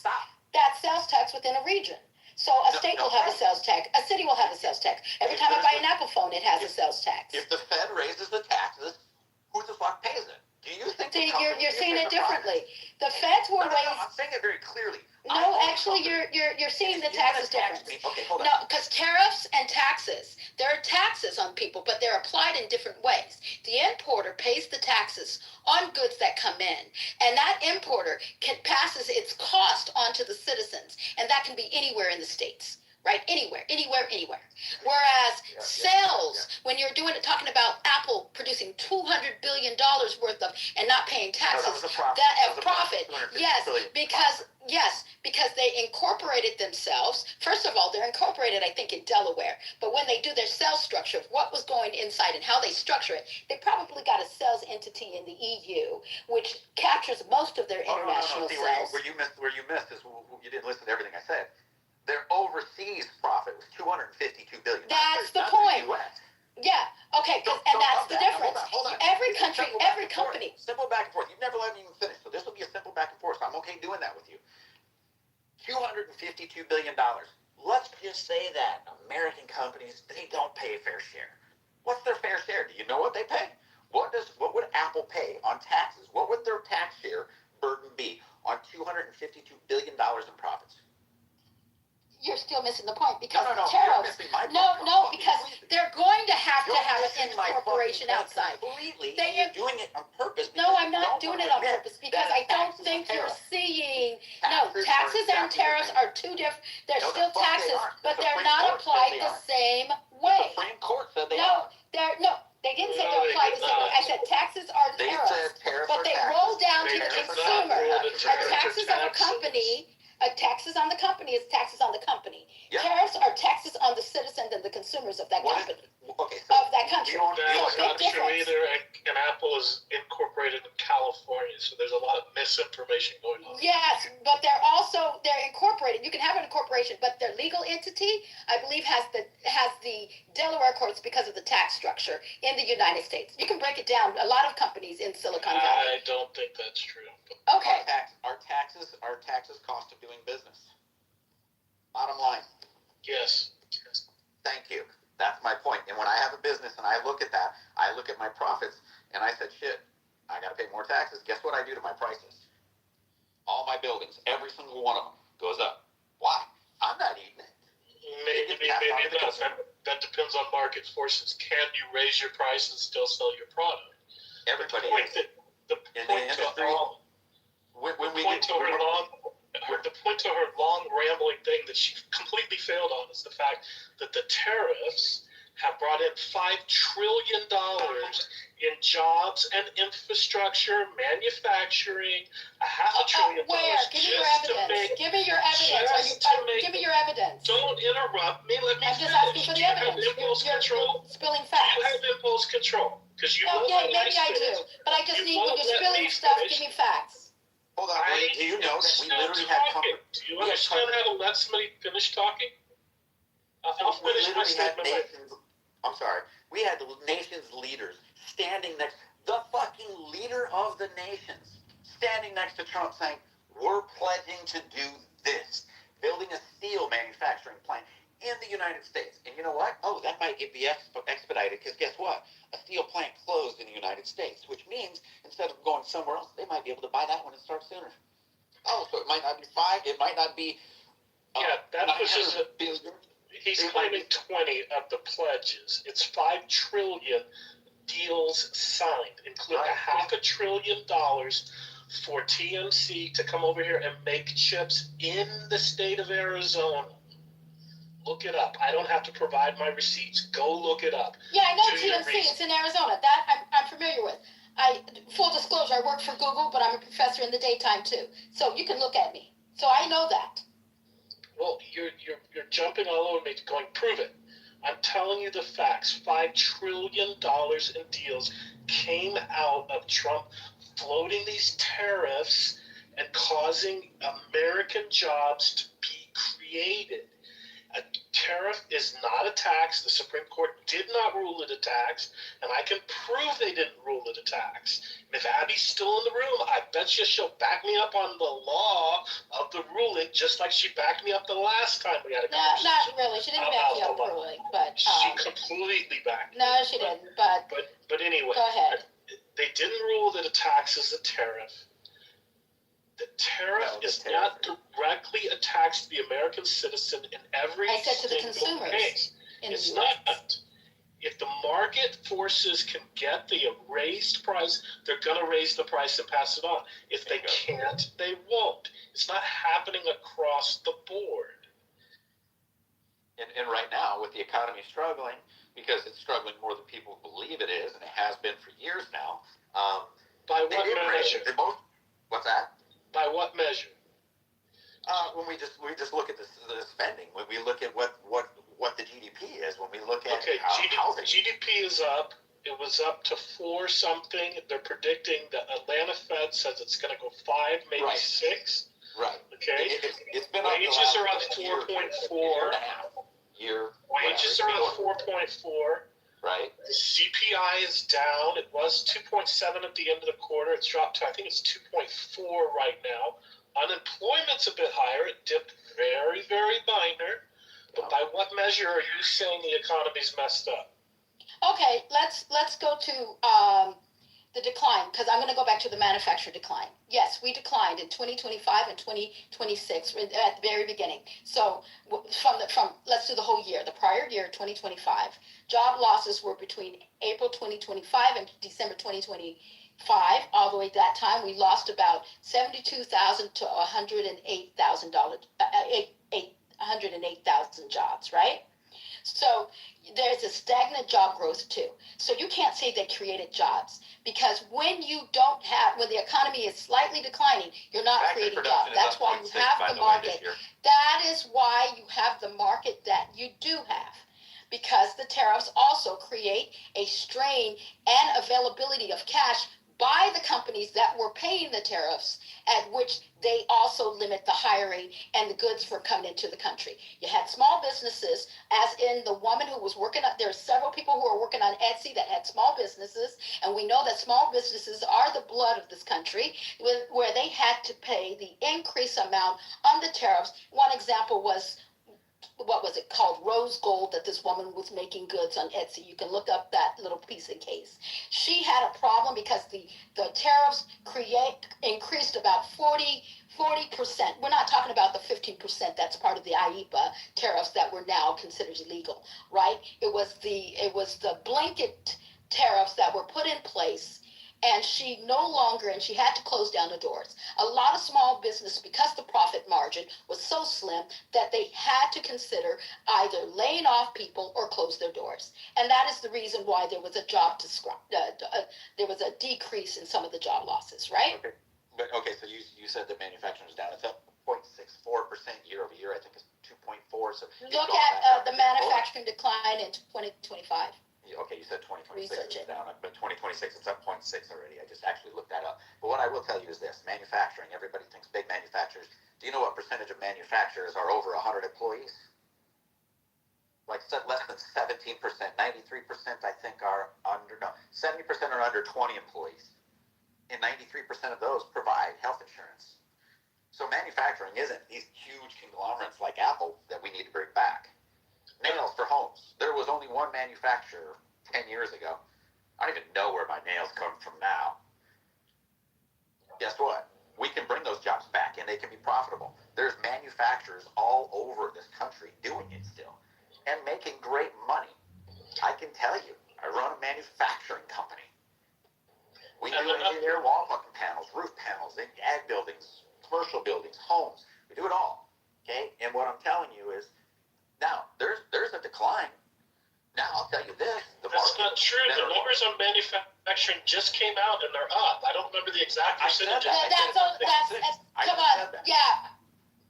That's sales tax within a region. So a state will have a sales tax. A city will have a sales tax. Every time I buy an Apple phone, it has a sales tax. If the Fed raises the taxes, who the fuck pays it? Do you think? See, you're seeing it differently. The feds will raise. I'm saying it very clearly. No, actually, you're seeing the taxes difference. Okay, hold on. No, because tariffs and taxes, there are taxes on people, but they're applied in different ways. The importer pays the taxes on goods that come in, and that importer passes its cost on to the citizens, and that can be anywhere in the states. Right? Anywhere. Whereas sales, when you're talking about Apple producing $200 billion worth of and not paying taxes, profit. Yes, because they incorporated themselves. First of all, they're incorporated, I think, in Delaware. But when they do their sales structure, what was going inside and how they structure it, they probably got a sales entity in the EU, which captures most of their international sales. Where you missed is you didn't listen to everything I said. Their overseas profit was $252 billion. That's the point. Yeah. Okay. And that's the difference. Hold on. Every country, every company. Simple back and forth. You've never let me even finish, so this will be a simple back and forth. So I'm okay doing that with you. $252 billion. Let's just say that American companies, they don't pay a fair share. What's their fair share? Do you know what they pay? What would Apple pay on taxes? What would their tax share burden be on $252 billion in profits? You're still missing the point because No, tariffs. No, because they're going to have an incorporation outside. Completely. You're doing it on purpose. No, I'm not doing it on purpose because I don't think you're seeing. No, taxes and tariffs are two different. They're still taxes, but they're not applied the same way. The Supreme Court said they are. They didn't say they're applied the same way. I said taxes are tariffs, but they roll down to the consumer. Taxes of a company. Taxes on the company is taxes on the company. Yep. Tariffs are taxes on the citizens and the consumers of that company. Of that country. That's not true either. And Apple is incorporated in California, so there's a lot of misinformation going on. Yes, but they're incorporated. You can have an incorporation, but their legal entity, I believe has the Delaware courts because of the tax structure in the United States. You can break it down. A lot of companies in Silicon Valley. I don't think that's true. Okay. Our taxes cost of doing business. Bottom line. Yes. Thank you. That's my point. And when I have a business and I look at that, I look at my profits and I said, shit, I got to pay more taxes. Guess what I do to my prices? All my buildings, every single one of them goes up. Why? I'm not eating it. Maybe not. That depends on market forces. Can you raise your price and still sell your product? Everybody The point to her long rambling thing that she completely failed on is the fact that the tariffs have brought in $5 trillion in jobs and infrastructure, manufacturing, $500 billion. Where? Give me your evidence. Give me your evidence. Give me your evidence. Don't interrupt me. Let me I'm just finish. asking for the evidence. You're spilling facts. You have impulse control. Because you won't yeah, let maybe me I finish. do. But I just need, when won't you're let spilling me stuff, finish. give me facts. Hold on, do you know that we literally had company? Do you understand how to let somebody finish talking? I'll finish my statement later. I'm sorry. We had the nation's leaders standing next, the fucking leader of the nations, standing next to Trump saying, we're pledging to do this, building a steel manufacturing plant in the United States. And you know what? Oh, that might be expedited because guess what? A steel plant closed in the United States, which means instead of going somewhere else, they might be able to buy that one and start sooner. Oh, so it might not be 5, it might not be that pushes it. billion. He's claiming 20 of the pledges. It's $5 trillion deals signed, including $500 billion for TMC to come over here and make chips in the state of Arizona. Look it up. I don't have to provide my receipts. Go look it up. Yeah, I know TMC. It's in Arizona. That I'm familiar with. Full disclosure, I work for Google, but I'm a professor in the daytime too. So you can look at me. So I know that. Well, you're jumping all over me, going, prove it. I'm telling you the facts. $5 trillion in deals came out of Trump floating these tariffs and causing American jobs to be created. A tariff is not a tax. The Supreme Court did not rule it a tax, and I can prove they didn't rule it a tax. And if Abby's still in the room, I bet you she'll back me up on the law of the ruling, just like she backed me up the last time we had a conversation. Not really. She didn't back you up the ruling, but she completely backed me. No, she didn't. But anyway, go ahead. They didn't rule that a tax is a tariff. The tariff is not directly a tax to the American citizen in every I said to the single consumers case. It's not. If the market forces can get the raised price, they're going to raise the price and pass it on. If they can't, they won't. It's not happening across the board. And right now, with the economy struggling, because it's struggling more than people believe it is, and it has been for years now. By what measure? What's that? By what measure? When we just look at the spending, when we look at what the GDP is, when we look at housing. GDP is up. It was up to 4 something. They're predicting the Atlanta Fed says it's going to go 5, maybe 6. Right. Okay. It's been wages are up 4.4. Wages are up 4.4. Right. The CPI is down. It was 2.7 at the end of the quarter. It's dropped to, I think it's 2.4 right now. Unemployment's a bit higher. It dipped very, very minor. But by what measure are you saying the economy's messed up? Okay, let's go to the decline, because I'm going to go back to the manufacturer decline. Yes, we declined in 2025 and 2026 at the very beginning. So from let's do the whole year. The prior year, 2025, job losses were between April 2025 and December 2025. All the way to that time, we lost about 72,000 to 108,000 jobs, right? So there's a stagnant job growth too. So you can't say they created jobs, because when the economy is slightly declining, you're not creating jobs. That's why you have the market. That is why you have the market that you do have, because the tariffs also create a strain and availability of cash by the companies that were paying the tariffs, at which they also limit the hiring and the goods for coming into the country. You had small businesses, as in the woman who was working on, there are several people who are working on Etsy that had small businesses, and we know that small businesses are the blood of this country, where they had to pay the increased amount on the tariffs. One example was, what was it called, rose gold, that this woman was making goods on Etsy. You can look up that little piece and case. She had a problem because the tariffs increased about 40%. We're not talking about the 15% that's part of the IEPA tariffs that were now considered illegal, right? It was the blanket tariffs that were put in place, and she had to close down the doors. A lot of small business, because the profit margin was so slim, that they had to consider either laying off people or close their doors. And that is the reason why there was a there was a decrease in some of the job losses, right? Okay. But okay, so you said that manufacturing is down. It's up 0.64% year over year. I think it's 2.4. So look at the manufacturing decline in 2025. Okay, you said 2026 Research is it. down, but 2026 it's up 0.6 already. I just actually looked that up. But what I will tell you is this: manufacturing. Everybody thinks big manufacturers. Do you know what percentage of manufacturers are over 100 employees? Like less than 17%. 93%, I think, are under. No, 70% are under 20 employees, and 93% of those provide health insurance. So manufacturing isn't these huge conglomerates like Apple that we need to bring back. Nails for homes. There was only one manufacturer 10 years ago. I don't even know where my nails come from now. Guess what? We can bring those jobs back and they can be profitable. There's manufacturers all over this country doing it still and making great money. I can tell you, I run a manufacturing company. We do engineer wall fucking panels, roof panels, ag buildings, commercial buildings, homes. We do it all. Okay? And what I'm telling you is, now, there's a decline. Now, I'll tell you this. That's not true. The numbers on manufacturing just came out and they're up. I don't remember the exact percentage. Come on. Yeah.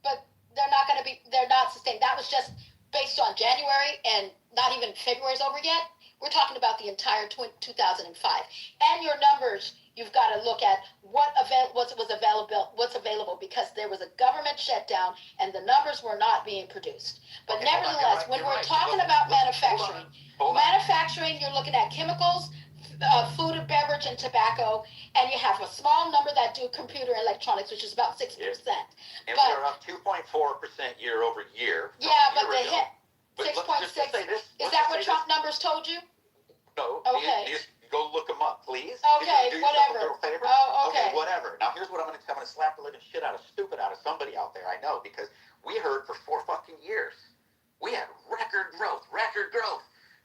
But they're not sustained. That was just based on January, and not even February's over yet. We're talking about the entire 2005. And your numbers, you've got to look at what's available, because there was a government shutdown and the numbers were not being produced. But okay, nevertheless, when we're talking about manufacturing, you're looking at chemicals, food and beverage, and tobacco, and you have a small number that do computer electronics, which is about 6%. And we're up 2.4% year over year. Yeah, but the hit 6.6. Is that what Trump numbers told you? No. Okay. Go look them up, please. Okay, whatever. Oh, okay. Okay, whatever. Now here's what I'm gonna slap the living shit out of somebody out there. I know, because we heard for 4 fucking years we had record growth.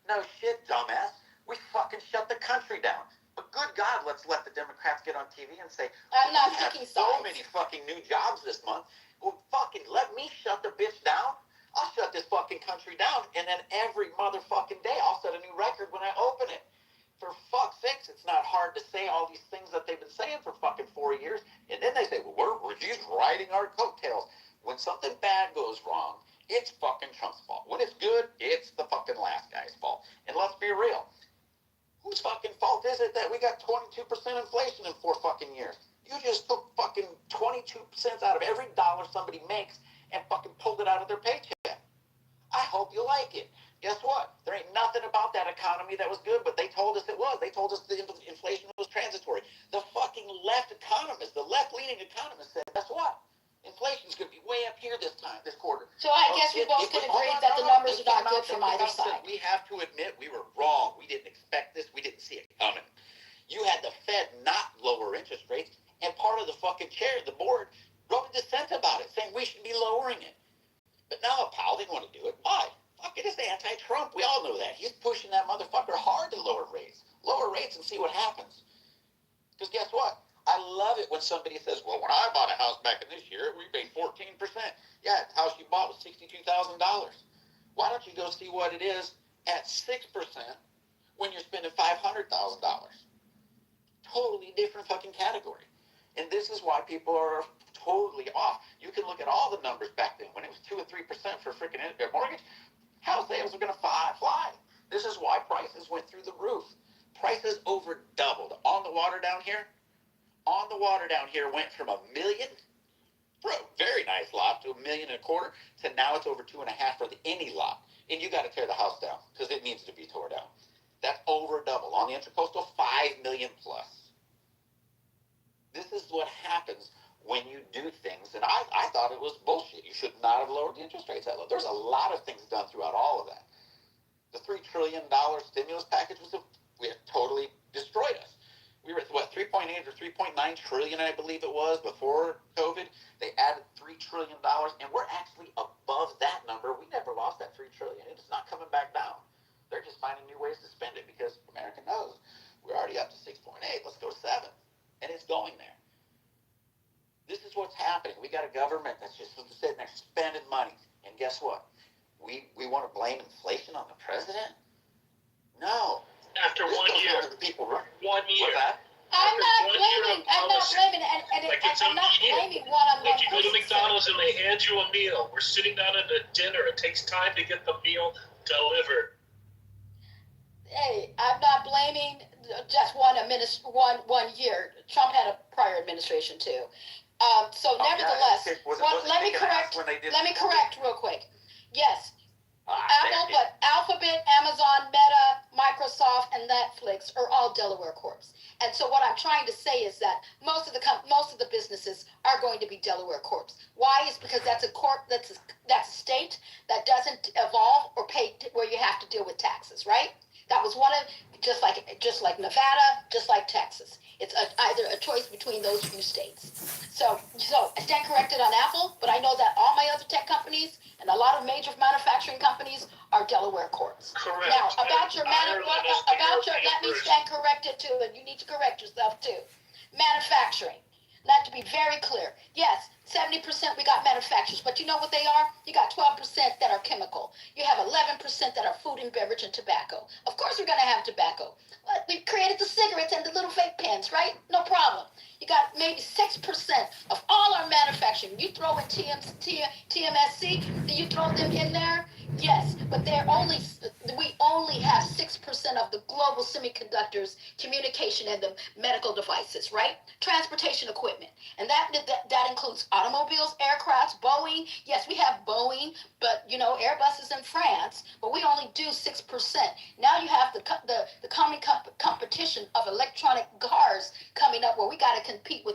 No shit, dumbass. We fucking shut the country down. But good God, let's let the Democrats get on TV and say, I'm not picking so many fucking new jobs this month. Well, fucking let me shut the bitch down. I'll shut this fucking country down, and then every motherfucking day I'll set a new record when I open it. For fuck's sakes, it's not hard to say all these things that they've been saying for fucking 4 years, and then they say, well, we're just riding our coattails. When something bad goes wrong, it's fucking Trump's fault. When it's good, it's the fucking last guy's fault. And let's be real. Whose fucking fault is it that we got 22% inflation in 4 fucking years? You just took fucking 22% out of every dollar somebody makes and fucking pulled it out of their paycheck. I hope you like it. Guess what? There ain't nothing about that economy that was good, but they told us it was. They told us the inflation was transitory. The fucking left economists, the left-leaning economists said, guess what? Inflation's going to be way up here this quarter. So I guess we both could agree that the numbers are not good from either side. We have to admit we were wrong. We didn't expect this. We didn't see it coming. You had the Fed not lower interest rates, and part of the fucking chair, the board, wrote a dissent about it, saying we should be lowering it. But now Powell didn't want to do it. Why? Fuck it, it's anti-Trump. We all know that. He's pushing that motherfucker hard to lower rates. Lower rates and see what happens. Because guess what? I love it when somebody says, well, when I bought a house back in this year, we paid 14%. Yeah, the house you bought was $62,000. Why don't you go see what it is at 6% when you're spending $500,000? Totally different fucking category. And this is why people are totally off. You can look at all the numbers back then when it was 2 or 3% for freaking mortgage. House sales are going to fly. This is why prices went through the roof. prices over doubled. On the water down here went from $1 million for a very nice lot to $1.25 million to now it's over 2.5 for any lot. And you got to tear the house down because it needs to be tore down. That's over double. On the Intracoastal, $5 million plus. This is what happens when you do things. And I thought it was bullshit. You should not have lowered the interest rates that low. There's a lot of things done throughout all of that. The $3 trillion stimulus package totally destroyed us. We were at, 3.8 or 3.9 trillion, I believe it was, before COVID. They added $3 trillion, and we're actually above that number. We never lost that $3 trillion. It's not coming back down. They're just finding new ways to spend it because America knows we're already up to 6.8. Let's go to 7. And it's going there. This is what's happening. We got a government that's just sitting there spending money. And guess what? We want to blame inflation on the president? No. After this 1 year. The people running. 1 year. What's that? I'm not blaming, and I'm not blaming one on one Like you go to person. McDonald's and they hand you a meal. We're sitting down at a dinner. It takes time to get the meal delivered. Hey, I'm not blaming just one year. Trump had a prior administration too. Nevertheless, let me correct real quick. Yes, Apple, but Alphabet, Amazon, Meta, Microsoft, and Netflix are all Delaware corps. And so what I'm trying to say is that most of the businesses are going to be Delaware corps. Why? Is because that's a corp, that's a state that doesn't evolve or pay where you have to deal with taxes, right? That was one of just like Nevada, just like Texas. It's either a choice between those few states. So I stand corrected on Apple, but I know that all my other tech companies and a lot of major manufacturing companies are Delaware corps. Correct. Now let me stand corrected too, and you need to correct yourself too. Manufacturing. Let to be very clear. Yes, 70% we got manufacturers, but you know what they are? You got 12% that are chemical. You have 11% that are food and beverage and tobacco. Of course we're going to have tobacco. We created the cigarettes and the little vape pens, right? No problem. You got maybe 6% of all our manufacturing. You throw in TMSC, you throw them in there? Yes, but we only have 6% of the global semiconductors, communication, and the medical devices, right? Transportation equipment. And that includes automobiles, aircrafts, Boeing. Yes, we have Boeing, but Airbus is in France, but we only do 6%. Now you have the coming competition of electronic cars coming up where we got to compete with